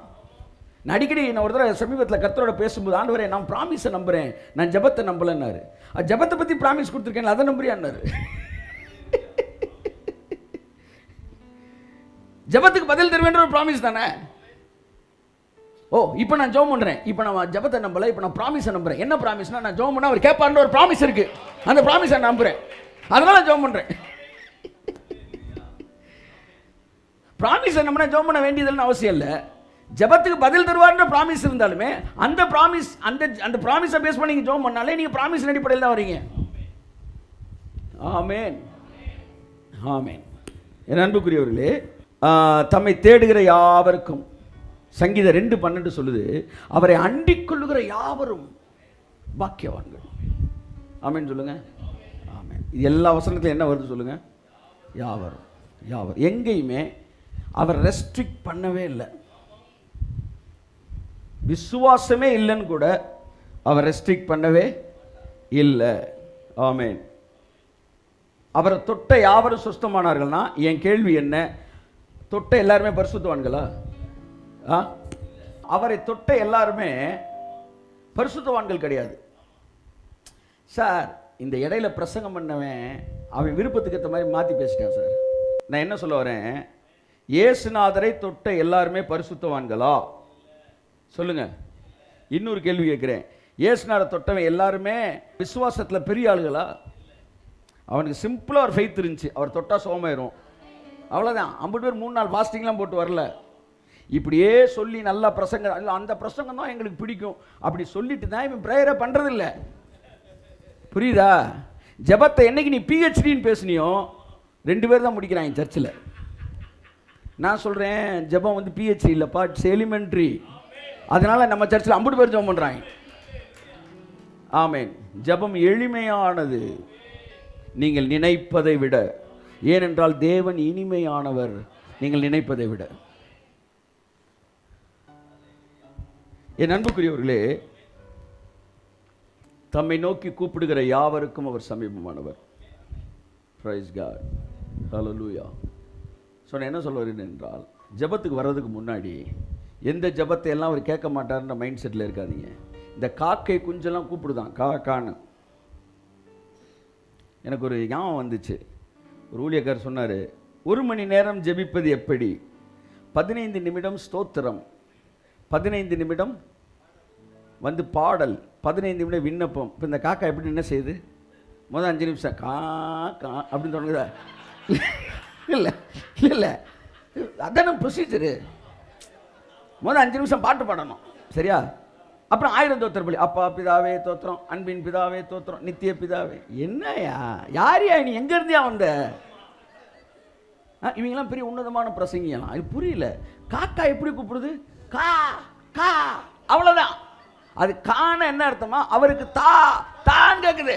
நான் அடிக்கடி ஒரு தடவை சமீபத்தில் கர்த்தரோட பேசும்போது, ஆண்டவரே நான் ப்ராமிஸை நம்புகிறேன், நான் ஜெபத்தை நம்பலைன்னாரு. ஜெபத்தை பற்றி ப்ராமிஸ் கொடுத்துருக்கேன், அதை நம்புறியான்னாரு. ஜெபத்துக்கு பதில் தருவேன்ற ஒரு ப்ராமிஸ் தானே. ஓ, இப்போ நான் ஜெபம் பண்ணுறேன், இப்போ நான் ஜெபத்தை நம்பலை, இப்போ நான் ப்ராமிஸை நம்புகிறேன். என்ன ப்ராமிஸ்னா, நான் ஜெபம் பண்ணால் அவர் கேட்பார்ன்ற ஒரு ப்ராமிஸ் இருக்குது, அந்த ப்ராமிஸை நம்புகிறேன், அதனால நான் ஜெபம் பண்ணுறேன். ப்ராமிஸை நம்பினா ஜெபம் பண்ண வேண்டியதுன்னு அவசியம் இல்லை. ஜெபத்துக்கு பதில் தருவார்ன்ற ப்ராமிஸ் இருந்தாலுமே அந்த ப்ராமிஸ் அந்த ப்ராமிஸை பேஸ் பண்ணி நீங்கள் ஜெபம் பண்ணாலே நீங்கள் ப்ராமிஸ் அடிப்படையில் தான் வரீங்க. ஆமென் ஆமென். என் அன்புக்குரியவர்களே, தம்மை தேடுகிற யாவருக்கும், சங்கீதம் 2:12 சொல்லுது, அவரை அண்டிக் கொள்ளுகிற யாவரும் பாக்கியவான்கள். ஆமென் சொல்லுங்க. ஆமென். இது எல்லா வசனத்திலும் என்ன வருது சொல்லுங்க? யாவரும். யாவர். எங்கேயுமே அவர் ரெஸ்ட்ரிக்ட் பண்ணவே இல்லை. விசுவாசமே இல்லைன்னு கூட அவர் ரெஸ்ட்ரிக்ட் பண்ணவே இல்லை. ஆமென். அவரை தொட்ட யாவரும் சுஸ்தமானார்கள்னா என் கேள்வி என்ன? தொட்ட எல்லாருமே பரிசுத்தவான்களா? அவரை தொட்ட எல்லாருமே பரிசுத்தவான்கள் கிடையாது. சார், இந்த இடையில பிரசங்கம் பண்ணவன் அவன் விருப்பத்துக்கு ஏற்ற மாதிரி மாற்றி பேசிட்டான் சார். நான் என்ன சொல்ல வரேன்? இயேசுநாதரை தொட்ட எல்லாருமே பரிசுத்தவான்களா? சொல்லுங்க. இன்னொரு கேள்வி கேட்குறேன், இயேசுநாதரை தொட்டவன் எல்லாருமே விசுவாசத்தில் பெரிய ஆளுகளா? அவனுக்கு சிம்பிளாக ஒரு ஃபெய்த் இருந்துச்சு, அவர் தொட்டா சோமாயிரும், அவ்வளோதான். 50 பேர் 3 நாள் ஃபாஸ்டிங்லாம் போட்டு வரல. இப்படியே சொல்லி நல்லா பிரசங்கம், இல்லை அந்த பிரசங்கம் தான் எங்களுக்கு பிடிக்கும் அப்படி சொல்லிட்டு தான் இவன் ப்ரேயரை பண்ணுறதில்ல. புரியுதா? ஜெபத்தை என்னைக்கு நீ பிஹெச்டின்னு பேசுனியோ 2 பேர் தான் முடிக்கிறாங்க சர்ச்சில். நான் சொல்கிறேன், ஜெபம் பிஹெச்டி இல்லைப்பா, இட்ஸ் எலிமெண்ட்ரி. அதனால் நம்ம சர்ச்சில் 50 பேர் ஜெபம் பண்ணுறாங்க. ஆமென். ஜெபம் எளிமையானது நீங்கள் நினைப்பதை விட. ஏனென்றால் தேவன் இனிமையானவர் நீங்கள் நினைப்பதை விட. என் அன்புக்குரியவர்களே, தம்மை நோக்கி கூப்பிடுகிற யாவருக்கும் அவர் சமீபமானவர். Praise God. ஹல்லேலூயா. ஸோ நான் என்ன சொல்ல வரேன் என்றால், ஜெபத்துக்கு வர்றதுக்கு முன்னாடி எந்த ஜெபத்தை எல்லாம் அவர் கேட்க மாட்டார்ன்ற மைண்ட் செட்டில் இருக்காதீங்க. இந்த காக்கை குஞ்செல்லாம் கூப்பிடுதான் கான்னு. எனக்கு ஒரு ஞாபகம் வந்துச்சு. ஒரு ஊழியக்காரர் சொன்னார், 1 மணி நேரம் ஜெபிப்பது எப்படி? 15 நிமிடம் ஸ்தோத்திரம், 15 நிமிடம் பாடல், 15 நிமிடம் விண்ணப்பம். இப்போ இந்த காக்கா எப்படி என்ன செய்யுது? முதல் 5 நிமிஷம் கா கா அப்படின்னு தொடங்குதா? இல்லை இல்லை இல்லை, அதான ப்ரொசீஜரு. முதல் 5 நிமிஷம் பாட்டு பாடணும், சரியா? அப்புறம் 1000 தோத்திர பலி. அப்பா பிதாவே தோத்திரம், அன்பின் பிதாவே தோத்திரம், நித்திய பிதாவே. என்னையா யாரையா நீ எங்க இருந்தியா வந்த? இவங்கெல்லாம் பெரிய உன்னதமான பிரசங்கியெல்லாம் அது புரியல. காக்கா எப்படி கூப்பிடுது? கா கா, அவ்வளவுதான். அது காண என்ன அர்த்தமா? அவருக்கு தா தான் கேக்குது.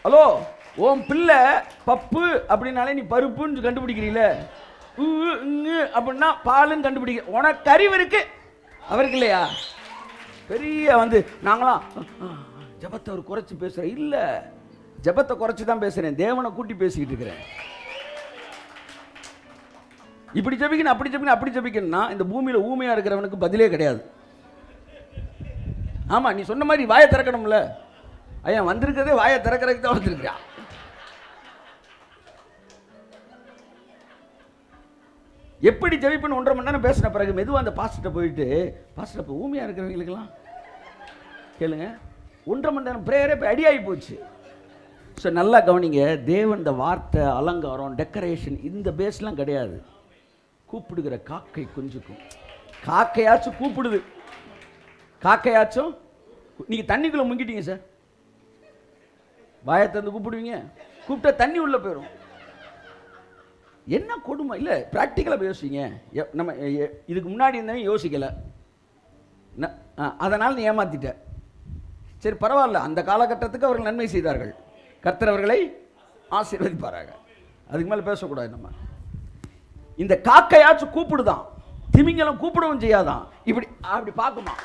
ஹலோ, உன் பிள்ளை பப்பு அப்படின்னாலே நீ பருப்புன்னு கண்டுபிடிக்கிறீல, அப்படின்னா பாலுன்னு கண்டுபிடிக்க. உனக்கு அறிவு இருக்கு, அவருக்கு இல்லையா? பெரிய வந்து நாங்களாம் ஜபத்தை ஒரு குறைச்சி பேசுறேன் இல்ல, ஜபத்தை குறைச்சி தான் பேசுறேன், தேவனை கூட்டி பேசிக்கிட்டு இருக்கிறேன். இப்படி ஜபிக்கணும் அப்படி ஜபிக்கணும் அப்படி ஜபிக்கணும்னா இந்த பூமியில ஊமையா இருக்கிறவனுக்கு பதிலே கிடையாது. ஆமா, நீ சொன்ன மாதிரி வாயை திறக்கணும்ல. ஐயா வந்திருக்கிறதே வாயை திறக்கிறதுக்கு தான் வந்திருக்கா. எப்படி ஜெபிப்பேன்னு 1.5 மணி நேரம் பேசின பிறகு மெதுவாக அந்த பாஸ்டர்கிட்ட போயிட்டு, பாஸ்டர் இப்போ ஊமையா இருக்கிறவங்களுக்கெல்லாம் கேளுங்க, 1.5 மணி நேரம் ப்ரேயரே இப்போ அடியாகி போச்சு. ஸோ நல்லா கவனிங்க, தேவன் இந்த வார்த்தை, அலங்காரம், டெக்கரேஷன் இந்த பேஸ்லாம் கிடையாது. கூப்பிடுகிற காக்கை குஞ்சுக்கும். காக்கையாச்சும் கூப்பிடுது, காக்கையாச்சும். நீங்கள் தண்ணிக்குள்ளே முங்கிட்டீங்க சார், வாயை திறந்து கூப்பிடுவீங்க, கூப்பிட்டா தண்ணி உள்ளே போயிடும். என்ன கொடுமை இல்லை? ப்ராக்டிக்கலாக யோசிங்க. நம்ம இதுக்கு முன்னாடி இருந்தவங்க யோசிக்கலை, அதனால் நீ ஏமாத்திட்ட. சரி பரவாயில்ல, அந்த காலகட்டத்துக்கு அவர்கள் நன்மை செய்தார்கள், கர்த்தர் அவர்களை ஆசீர்வதிப்பாராங்க. அதுக்கு மேலே பேசக்கூடாது. நம்ம இந்த காக்கையாச்சும் கூப்பிடுதான், திமிங்கலம் கூப்பிடவும் செய்யாதான். இப்படி அப்படி பார்க்குமா?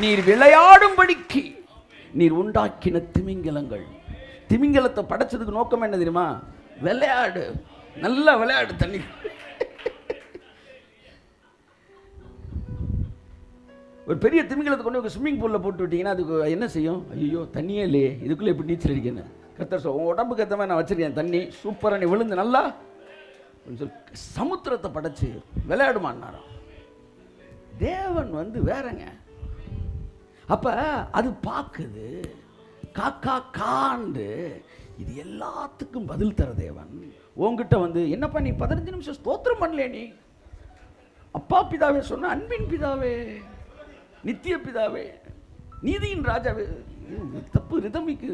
நீர் விளையாடும்படிக்கு நீர் உண்டாக்கின திமிங்கலங்கள். திமிங்கலத்தை படைச்சதுக்கு நோக்கம் என்ன தெரியுமா? விளையாடு, நல்லா விளையாடு தண்ணி. ஒரு பெரிய திமிங்கலத்தை கொண்டு போய் ஸ்விம்மிங் பூலில் போட்டு விட்டீங்கன்னா அதுக்கு என்ன செய்யும்? ஐயோ தண்ணியே இல்லையே, இதுக்குள்ளே எப்படி நீச்சல் அடிக்கணும்? கர்த்தர் உன் உடம்புக்கு ஏற்ற மாதிரி நான் வச்சிருக்கேன் தண்ணி, சூப்பராக நீ விழுந்து நல்லா சொல்லி சமுத்திரத்தை படைச்சு விளையாடுமான்னாராம். தேவன் வந்து வேறங்க. அப்ப அது பார்க்குது, காக்கா காண்டு. இது எல்லாத்துக்கும் பதில் தர தேவன் உங்ககிட்ட வந்து, என்னப்பா நீ 15 நிமிஷம் ஸ்தோத்திரம் பண்ணல, நீ அப்பா பிதாவே சொன்ன, அன்பின் பிதாவே, நித்திய பிதாவே, நீதியின் ராஜாவே, தப்பு ரிதமிக்கு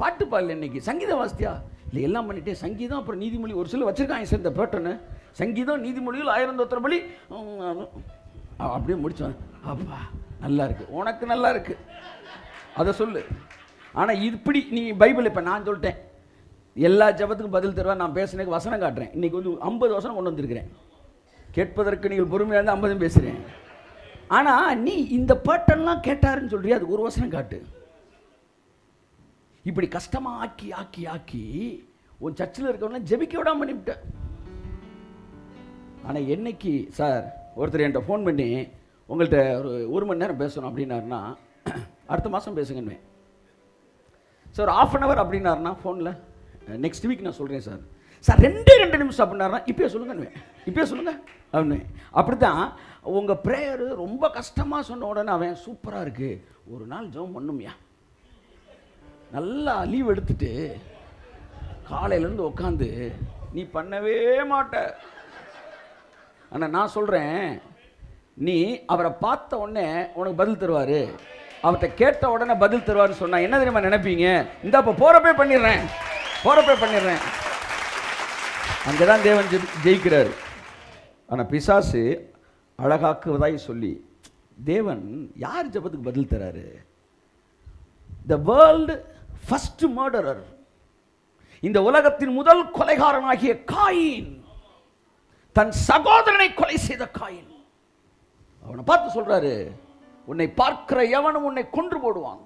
பாட்டு பாடல, இன்னைக்கு சங்கீதம் வாசித்தியா? இல்லை எல்லாம் பண்ணிட்டேன், சங்கீதம் அப்புறம் நீதிமொழி ஒரு சில வச்சிருக்காங்க சார் இந்த பேட்டர்னு. சங்கீதம் நீதிமொழியில் 1000 தோத்திர பலி அப்படியே முடிச்சோம். அப்பா நல்லா இருக்கு, உனக்கு நல்லா இருக்கு, அதை சொல்லு. ஆனால் இப்படி நீ பைபிள் இப்போ நான் சொல்லிட்டேன் எல்லா ஜபத்துக்கும் பதில் தருவா, நான் பேசுனதுக்கு வசனம் காட்டுறேன். இன்றைக்கி வந்து 50 வசனம் கொண்டு வந்திருக்கிறேன். கேட்பதற்கு நீங்கள் பொறுமையாக இருந்தால் 50 பேசுகிறேன். ஆனால் நீ இந்த பேட்டர்லாம் கேட்டாருன்னு சொல்றியா, அதுக்கு ஒரு வசனம் காட்டு. இப்படி கஷ்டமாக ஆக்கி ஆக்கி ஆக்கி உன் சர்ச்சில் இருக்கவங்களாம் ஜெபிக்க விடாமல் பண்ணிவிட்ட. ஆனால் என்னைக்கு சார் ஒருத்தர் என்கிட்ட ஃபோன் பண்ணி உங்கள்கிட்ட ஒரு மணி நேரம் பேசணும் அப்படின்னாருன்னா, அடுத்த மாதம் பேசுங்கன்னு சார். ஒரு 1/2 hour அப்படின்னாருன்னா ஃபோனில், நெக்ஸ்ட் வீக் நான் சொல்கிறேன் சார். சார் 2 நிமிஷம் அப்படின்னாருன்னா இப்போயே சொல்லுங்கன்னு, இப்போயே சொல்லுங்கள் அப்படின்னு. அப்படி தான் உங்கள் ப்ரேயரு ரொம்ப கஷ்டமாக சொன்ன உடனே அவன் சூப்பராக இருக்குது, ஒரு நாள் ஜெபம் பண்ணும்யா, நல்லா லீவ் எடுத்துட்டு காலையிலேருந்து உட்காந்து நீ பண்ணவே மாட்ட. ஆனால் நான் சொல்கிறேன், நீ அவரை பார்த்த உடனே உனக்கு பதில் தருவார், அவர்கிட்ட கேட்ட உடனே பதில் தருவார்னு சொன்னால் என்ன தெரியுமா நினைப்பீங்க? இந்த அப்போ போகிறப்பே பண்ணிடுறேன், போகிறப்பே பண்ணிடுறேன். அங்கே தான் தேவன் ஜெயிக்கிறார். ஆனால் பிசாசு அழகாக்குவதாய் சொல்லி தேவன் யார் ஜெபத்துக்கு பதில் தராரு? த வேர்ல்டு ஃபர்ஸ்ட் மர்டரர், இந்த உலகத்தின் முதல் கொலைகாரனாகிய காயின், தன் சகோதரனை கொலை செய்த காயின், அவனை பார்த்து சொல்றாரு, உன்னை பார்க்கிற எவனும் உன்னை கொன்று போடுவான்,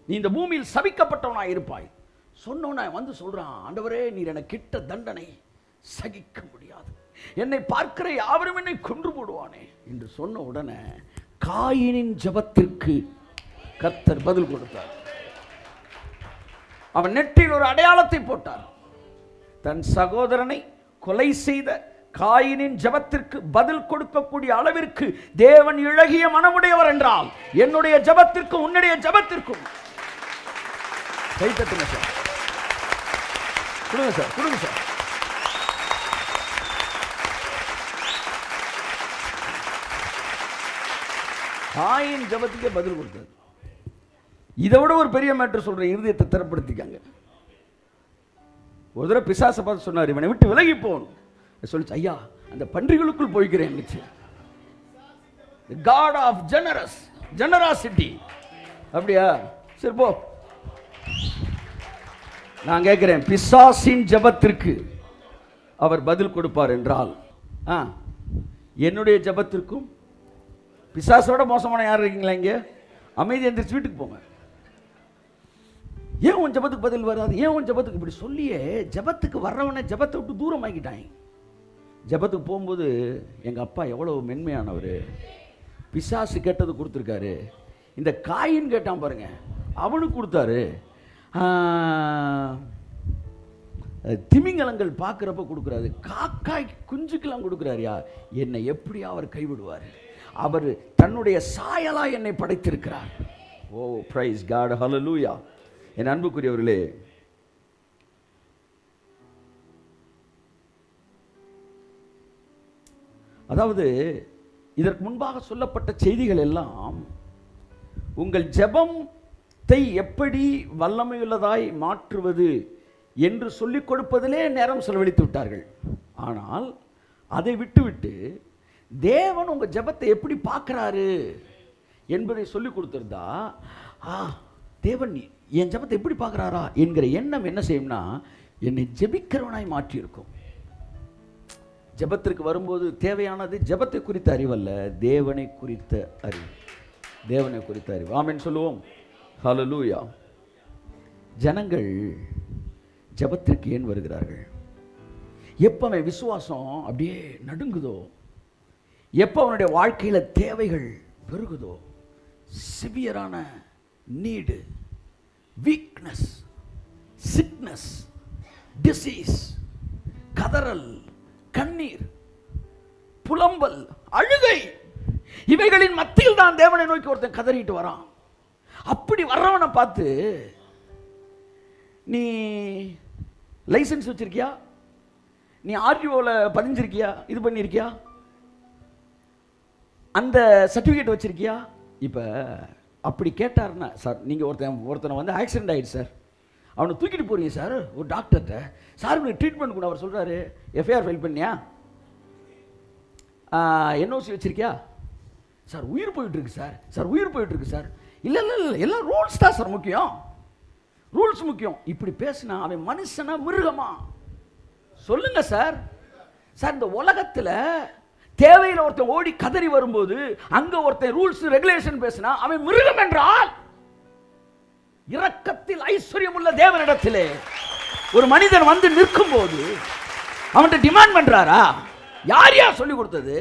நீ இந்த பூமியில் சபிக்கப்பட்டவனாய் இருப்பாய். சொன்னவன வந்து சொல்றான், ஆண்டவரே நீர் எனக்கு கிட்ட தண்டனை சகிக்க முடியாது, என்னை பார்க்கிற யாவரும் என்னை கொன்று போடுவானே என்று சொன்ன உடனே காயினின் ஜெபத்திற்கு கர்த்தர் பதில் கொடுத்தார். அவன் நெற்றில் ஒரு அடையாளத்தை போட்டார். தன் சகோதரனை கொலை செய்த காயினின் ஜெபத்திற்கு பதில் கொடுக்கக்கூடிய அளவிற்கு தேவன் இழகிய மனமுடையவர் என்றால், என்னுடைய ஜெபத்திற்கும் உன்னுடைய ஜெபத்திற்கும் கைத்தட்டுங்க சார், கொடுங்க சார், கொடுங்க சார். காயின் ஜெபத்துக்கே பதில் கொடுத்தாரு. இதை விட ஒரு பெரிய மேட்டர் சொல்றேன், இருதயத்தை திறப்படுத்திக்காங்க. ஒரு தடவை பிசாசை பார்த்து சொன்னார், இவனை விட்டு விலகி போன் சொல்லிச்சு. ஐயா, அந்த பன்றிகளுக்குள் போய்க்கிறேன். God of generosity. அப்படியா? சரி போ. நான் கேட்கிறேன், பிசாசின் ஜெபத்திற்கு அவர் பதில் கொடுப்பார் என்றால் என்னுடைய ஜெபத்திற்கும் பிசாசோட மோசமான யார் இருக்கீங்களா இங்கே? அமைதி எந்திரிச்சு வீட்டுக்கு போங்க. ஏன் உன் ஜெபத்துக்கு பதில் வராது? ஏன் உன் ஜெபத்துக்கு இப்படி சொல்லியே ஜெபத்துக்கு வர்றவனை ஜெபத்தை விட்டு தூரம் ஆக்கிட்டாங்க. ஜெபத்துக்கு போகும்போது எங்கள் அப்பா எவ்வளோ மென்மையானவர், பிசாசு கேட்டது கொடுத்துருக்காரு. இந்த காயின் கேட்டான் பாருங்க, அவனுக்கு கொடுத்தாரு. திமிங்கலங்கள் பார்க்குறப்ப கொடுக்குறாரு, காக்காய் குஞ்சுக்கெல்லாம் கொடுக்குறாருயா. என்னை எப்படியா அவர் கைவிடுவார்? அவர் தன்னுடைய சாயலா என்னை படைத்திருக்கிறார். ஓ பிரைஸ் காட், ஹல்லேலூயா. என் அன்புக்குரியவர்களே, அதாவது இதற்கு முன்பாக சொல்லப்பட்ட செய்திகள் எல்லாம் உங்கள் ஜெபத்தை எப்படி வல்லமையுள்ளதாய் மாற்றுவது என்று சொல்லிக் கொடுப்பதிலே நேரம் செலவழித்து விட்டார்கள். ஆனால் அதை விட்டுவிட்டு தேவன் உங்கள் ஜெபத்தை எப்படி பார்க்குறாரு என்பதை சொல்லிக் கொடுத்துருந்தா, தேவன் என் ஜெபத்தை எப்படி பார்க்குறாரா என்கிற எண்ணம் என்ன செய்யும்னா என்னை ஜெபிக்கிறவனாய் மாற்றியிருக்கும். ஜெபத்திற்கு வரும்போது தேவையானது ஜெபத்தை குறித்த அறிவல்ல, தேவனை குறித்த அறிவு. தேவனை குறித்த அறிவு. ஆமென் சொல்லுவோம். ஹல்லேலூயா. ஜனங்கள் ஜெபத்திற்கு ஏன் வருகிறார்கள்? எப்போ அவன் விசுவாசம் அப்படியே நடுங்குதோ, எப்போ அவனுடைய வாழ்க்கையில் தேவைகள் பெருகுதோ, சிவியரான நீடு, வீக்னஸ், சிக்னஸ், டிசீஸ், கதறல், கண்ணீர், புலம்பல், அழுகை, இவைகளின் மத்தியில் தான் தேவனை நோக்கி ஒருத்தன் கதறிட்டு வரான். அப்படி வர்றவனை பார்த்து, நீ லைசன்ஸ் வச்சிருக்கியா? நீ ஆர்டிஓவில் பதிஞ்சிருக்கியா? இது பண்ணியிருக்கியா? அந்த சர்டிஃபிகேட் வச்சிருக்கியா? இப்போ அப்படி கேட்டார்னா, சார் நீங்கள் ஒருத்தனை வந்து ஆக்சிடென்ட் ஆகிடுச்சு சார், அவனை தூக்கிட்டு போறீங்க சார் ஒரு டாக்டர்கிட்ட, சார் உங்களுக்கு ட்ரீட்மெண்ட் கூட அவர் சொல்கிறாரு, எஃப்ஐஆர் ஃபைல் பண்ணியா? என்ஓசி வச்சிருக்கியா? சார் உயிர் போயிட்டுருக்கு சார், சார் உயிர் போயிட்டுருக்கு சார். இல்லை இல்லை இல்லை, எல்லாம் ரூல்ஸ் தான் சார் முக்கியம், ரூல்ஸ் முக்கியம். இப்படி பேசினா அவன் மனுஷனா மிருகமா? சொல்லுங்க சார். சார் இந்த உலகத்தில் தேவையில் ஒருத்தன் ஓடி கதறி வரும்போது அங்க ஒருத்தன் ரூல்ஸ் ரெகுலேஷன் பேசினா அவன் மிருகம் என்றால், இரக்கத்தில் ஐஸ்வர்யம் உள்ள தேவனிடத்திலே ஒரு மனிதன் வந்து நிற்கும் போது அவன்கிட்ட டிமாண்ட் பண்றாரா? யார் யார் சொல்லி கொடுத்தது?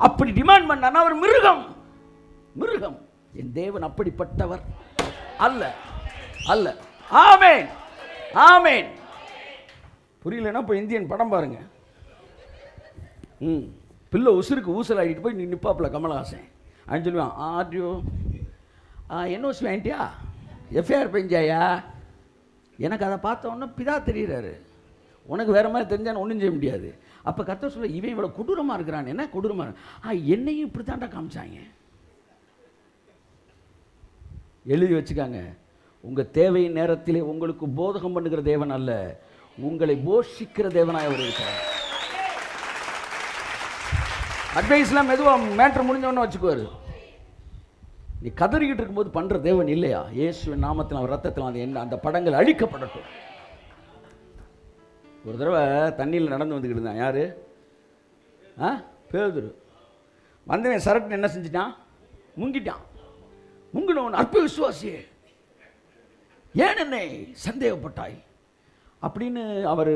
அப்படி டிமாண்ட் பண்ணானா அவர் மிருகம். மிருகம். என் தேவன் அப்படிப்பட்டவர் அல்ல, அல்ல. ஆமென், ஆமென். புரியலன்னா இப்போ இந்தியன் படம் பாருங்க. பிள்ளை உசுருக்கு ஊசல் ஆகிட்டு போய் நிற்பாப்புல கமலஹாசன். அப்படின்னு சொல்லுவான், ஆர்டிஓ என்ஓசி வாங்கிட்டியா? எஃப்ஐஆர் பெஞ்சாயா? எனக்கு அதை பார்த்தோன்னா பிதா தெரிகிறாரு, உனக்கு வேறு மாதிரி தெரிஞ்சான்னு ஒன்றும் செய்ய முடியாது. அப்போ கர்த்தர் சொல்ல, இவன் இவ்வளோ கொடூரமாக இருக்கிறான். என்ன கொடூரமாக? என்னையும் இப்படி தாண்டா காமிச்சாங்க. எழுதி வச்சுக்காங்க. உங்கள் தேவையின் நேரத்திலே உங்களுக்கு போதகம் பண்ணுகிற தேவன் அல்ல, உங்களை போஷிக்கிற தேவனாய் அவர் இருக்கிறார். அட்வைஸ்லாம் மெதுவாக மேட்ரு முடிஞ்சவொன்னு வச்சுக்குவார். நீ கதறிக்கிட்டு இருக்கும்போது பண்ணுற தேவன் இல்லையா? இயேசுவின் நாமத்தில் அவர் ரத்தத்தில் அது என்ன அந்த படங்கள் அழிக்கப்படட்டும். ஒரு தடவை தண்ணியில் நடந்து வந்துக்கிட்டு இருந்தான். யார்? பேதுரு. வந்தவன் சரட்டுன்னு என்ன செஞ்சிட்டான்? முங்கிட்டான். முங்கினவன் அற்ப விசுவாசியே, ஏன் என்னை சந்தேகப்பட்டாய் அப்படின்னு அவர்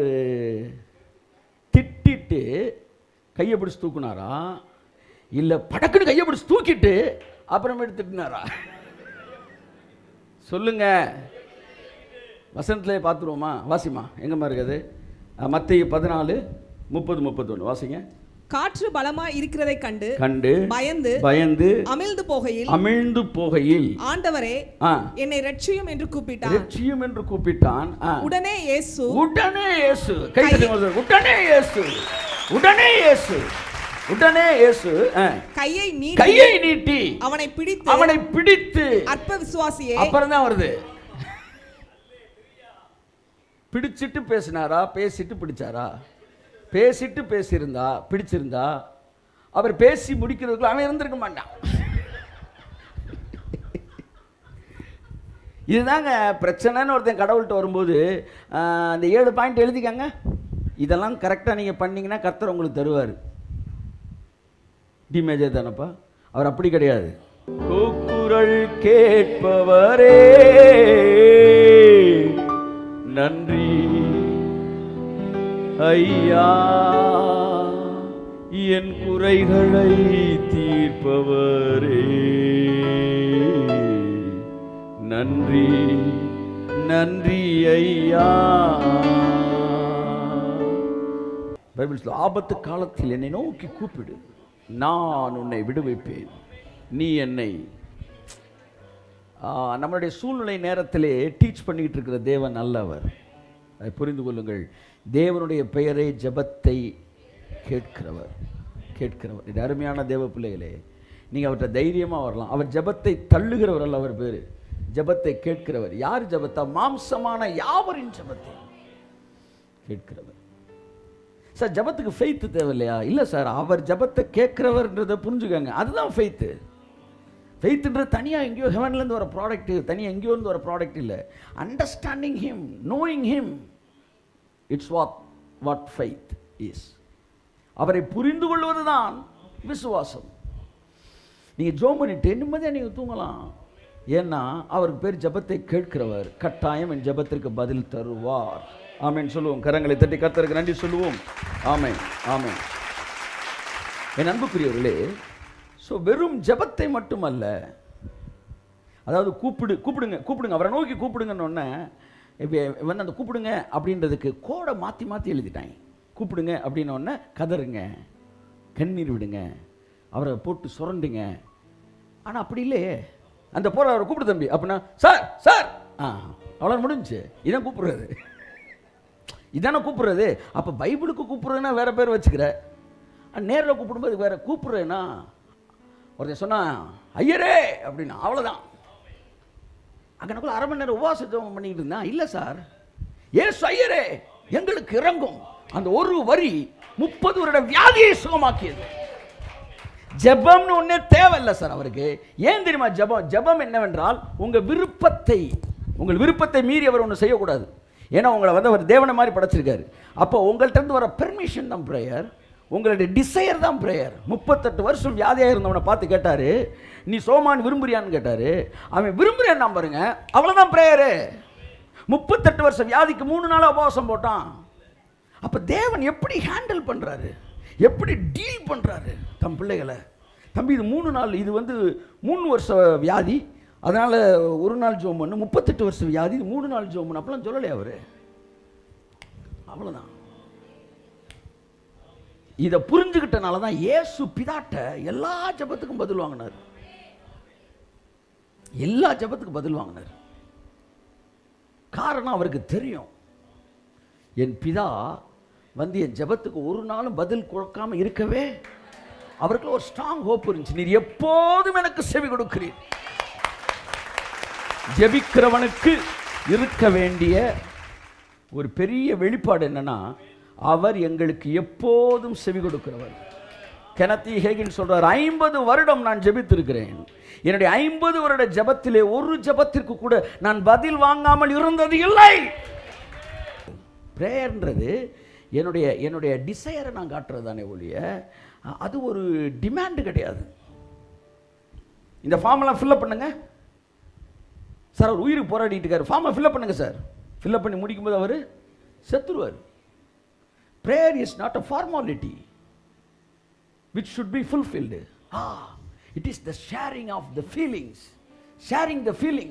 திட்டிட்டு கையை பிடிச்சி தூக்குனாரா, இல்லை படக்குன்னு கையை பிடிச்சி தூக்கிட்டு அப்புறம் எடுத்துட்டினாரா? சொல்லுங்க. வசனத்திலே பார்த்துருவோமா? வாசிமா, எங்கம்மா இருக்குது? மத்தேயு 14:30-31 வாசிங்க. காற்று பலமாய் இருக்கிறதை கண்டு பயந்து அமிழ்ந்து போகையில் ஆண்டவரே என்னை ரட்சியும் என்று கூப்பிட்டான். உடனே இயேசு உடனே இயேசு கையை நீட்டி அவனை பிடித்து அற்ப விசுவாசியே. அப்புறம் தான் வருது. பிடிச்சிட்டு பேசினாரா, பேசிட்டு பிடிச்சாரா? பேசிட்டு பேசியிருந்தா, பிடிச்சிருந்தா அவர் பேசி முடிக்கிறதுக்குள்ள அவன் இருந்திருக்க மாட்டான். இதுதாங்க பிரச்சனைன்னு ஒருத்தன் கடவுள்கிட்ட வரும்போது அந்த 7 பாயிண்ட் எழுதிக்காங்க. இதெல்லாம் கரெக்டாக நீங்கள் பண்ணீங்கன்னா கர்த்தர் உங்களுக்கு தருவார். டிமேஜர் தானப்பா, அவர் அப்படி கிடையாது. கூக்குரல் கேட்பவரே நன்றி ஐயா, என் குறைகளை தீர்ப்பவரே நன்றி நன்றி ஐயா. பைபிள் ஆபத்து காலத்தில் என்னை நோக்கி கூப்பிடு, நான் உன்னை விடுவிப்பேன், நீ என்னை. நம்மளுடைய சூழ்நிலை நேரத்திலே டீச் பண்ணிக்கிட்டு இருக்கிற தேவன் நல்லவர். அதை புரிந்து கொள்ளுங்கள். தேவனுடைய பெயரை ஜெபத்தை கேட்கிறவர். இது அருமையான தேவ பிள்ளைகளே, நீங்கள் அவர்கிட்ட தைரியமாக வரலாம். அவர் ஜெபத்தை தள்ளுகிறவர் அல்ல, அவர் பேர் ஜெபத்தை கேட்கிறவர். யார் ஜெபத்தா? மாம்சமான யாவரின் ஜெபத்தை கேட்கிறவர். சார் ஜெபத்துக்கு ஃபெய்த்து தேவையில்லையா? இல்லை சார், அவர் ஜெபத்தை கேட்கிறவர்ன்றதை புரிஞ்சுக்கங்க, அதுதான் ஃபெய்த்து. ஃபெய்த்துன்றது தனியாக எங்கேயோ ஹெவன்லேருந்து வர ப்ராடக்ட், தனியாக எங்கேயோ இருந்து வர ப்ராடக்ட் இல்லை. Understanding him, knowing him, it's what faith is. அவரை புரிந்து கொள்வது தான் விசுவாசம். நீங்கள் ஜோம் பண்ணிட்டு நிம்மதியாக நீங்கள் தூங்கலாம். ஏன்னா அவருக்கு பேர் ஜெபத்தை கேட்கிறவர். கட்டாயம் என் ஜெபத்திற்கு பதில் தருவார். ஆமென் சொல்லுவோம். கரங்களை தட்டி கர்த்தருக்கு நன்றி சொல்லுவோம். ஆமென் ஆமென். என் அன்புக்குரியவர்களே, ஸோ வெறும் ஜெபத்தை மட்டுமல்ல, அதாவது கூப்பிடுங்க அவரை நோக்கி கூப்பிடுங்கன்னு இப்போ வந்து அந்த கூப்பிடுங்க அப்படின்றதுக்கு கோடை மாற்றி எழுதிட்டாங்க. கூப்பிடுங்க அப்படின்னோடனே கதறுங்க, கண்ணீர் விடுங்க, அவரை போட்டு சுரண்டுங்க. ஆனால் அப்படி இல்லையே. அந்த போகிற அவரை கூப்பிடு தம்பி அப்படின்னா சார் சார் அவ்வளோ முடிஞ்சு. இதான் கூப்பிடுறது, இதானே கூப்பிடுறது. அப்போ பைபிளுக்கு கூப்பிடுறதுன்னா வேற பேர் வச்சுக்கிற, நேரில் கூப்பிடும்போது வேற கூப்பிடுறேன்னா. ஒருத்தன் சொன்னா ஐயரே அப்படின்னா அவ்வளோதான். அங்கனக்குள்ள 1/2 மணி நேரம் உபவாச ஜெபம் பண்ணிக்கிட்டு இருந்தான். இல்லை சார், ஏசு ஐயரே எங்களுக்கு இறங்கும். அந்த ஒரு வரி 30 வருட வியாதியை சுகமாக்கியது. ஜெபம்னு ஒன்னே தேவையில்லை சார் அவருக்கு. ஏன் தெரியுமா? ஜெபம் என்னவென்றால் உங்கள் விருப்பத்தை மீறி அவர் ஒன்று செய்யக்கூடாது. ஏன்னா உங்களை வந்து அவர் தேவனை மாதிரி படைச்சிருக்காரு. அப்போ உங்கள்கிட்ட இருந்து வர பெர்மிஷன் தான் ப்ரேயர், உங்களுடைய டிசையர் தான் ப்ரேயர். 38 வருஷம் வியாதியாக இருந்தவனை பார்த்து கேட்டார், நீ சோமான் விரும்புறியான்னு கேட்டார். அவன் விரும்புகிறேன் நான் பாருங்க, அவ்வளோதான் ப்ரேயரு. 38 வருஷம் வியாதிக்கு 3 நாளாக உபவாசம் போட்டான். அப்போ தேவன் எப்படி ஹேண்டில் பண்ணுறாரு, எப்படி டீல் பண்ணுறாரு தம் பிள்ளைகளை. தம்பி இது 3 நாள், இது வந்து 3 வருஷ வியாதி, அதனால் 1 நாள் ஜோம் பண்ணு. 38 வருஷம் வியாதி, இது 3 நாள் ஜோம் பண்ணு அப்பெல்லாம் சொல்லலையே அவர். அவ்வளோதான். இதை புரிஞ்சுக்கிட்டனால தான் இயேசு பிதாட்ட எல்லா ஜெபத்துக்கும் பதில் வாங்கினார். எல்லா ஜெபத்துக்கும் பதில் வாங்கினார். காரணம் அவருக்கு தெரியும், என் பிதா வந்து என் ஜெபத்துக்கு ஒரு நாளும் பதில் கொடுக்காம இருக்கவே. அவருக்கு ஒரு ஸ்ட்ராங் ஹோப் இருந்துச்சு, நீர் எப்போதும் எனக்கு செவி கொடுக்கிறீர். ஜெபிக்கிறவனுக்கு இருக்க வேண்டிய ஒரு பெரிய வெளிப்பாடு என்னன்னா, அவர் எங்களுக்கு எப்போதும் செவி கொடுக்கிறவர். கெனத் ஹேகின் சொல்றார், 50 வருடம் நான் ஜெபித்திருக்கிறேன், என்னுடைய 50 வருட ஜெபத்திலே ஒரு ஜெபத்திற்கு கூட நான் பதில் வாங்காமல் இருந்தது இல்லை. பிரேயர்ன்றது என்னுடைய டிசையரை நான் காட்டுறது தானே ஒழிய அது ஒரு டிமாண்டு கிடையாது. இந்த ஃபார்மெல்லாம் ஃபில்அப் பண்ணுங்க சார், அவர் உயிருக்கு போராடிட்டு இருக்காரு, ஃபார்மை ஃபில்அப் பண்ணுங்க சார். ஃபில்அப் பண்ணி முடிக்கும்போது அவர் செத்துருவார். Prayer is not a formality which should be fulfilled. It is the sharing of the feelings. Sharing the feelings.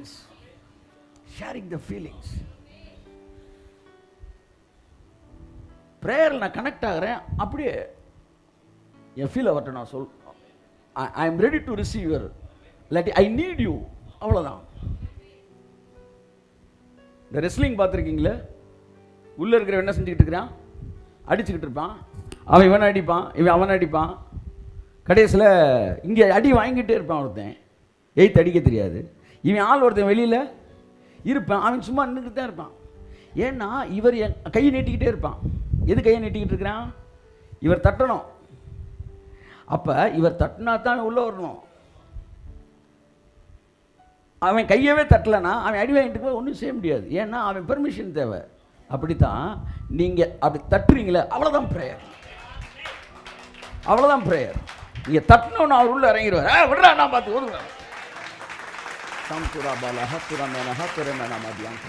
Prayer நான் கனெக்ட் ஆகிறேன், அப்படியே என் ஃபீல் அவர்கிட்ட நான் I am ready to receive your, I need you. அவ்வளோதான். இந்த wrestling பார்த்துருக்கீங்களே, உள்ளே இருக்கிற என்ன செஞ்சுக்கிட்டு இருக்கிறான், அடிச்சுக்கிட்டு இருப்பான். அவன் இவனை அடிப்பான், இவன் அவனை அடிப்பான். கடைசியில் இங்கே அடி வாங்கிட்டே இருப்பான் ஒருத்தன், எய்த் அடிக்க தெரியாது. இவன் ஆள் ஒருத்தன் வெளியில் இருப்பான், அவன் சும்மா நின்றுக்கிட்டு தான் இருப்பான். ஏன்னா இவர் கையை நீட்டிக்கிட்டே இருப்பான். எது கையை நீட்டிக்கிட்டு இருக்கிறான்? இவர் தட்டணும். அப்போ இவர் தட்டினா தான் உள்ளே வரணும். அவன் கையவே தட்டலைன்னா அவன் அடி வாங்கிட்டு போய் ஒன்றும் செய்ய முடியாது. ஏன்னா அவன் பெர்மிஷன் தேவை. அப்படித்தான் நீங்கள் அப்படி தட்டுறீங்களே, அவ்வளோதான் ப்ரேயர், அவ்வளோதான் ப்ரேயர். நீங்கள் தட்டினோன்னு அவர் உள்ளே இறங்கிடுவார். விடுறா, நான் பார்த்து ஒதுங்க. சம்புரா பாலா ஹத்துரா மேனா ஹத்துரா மேனா மதியம்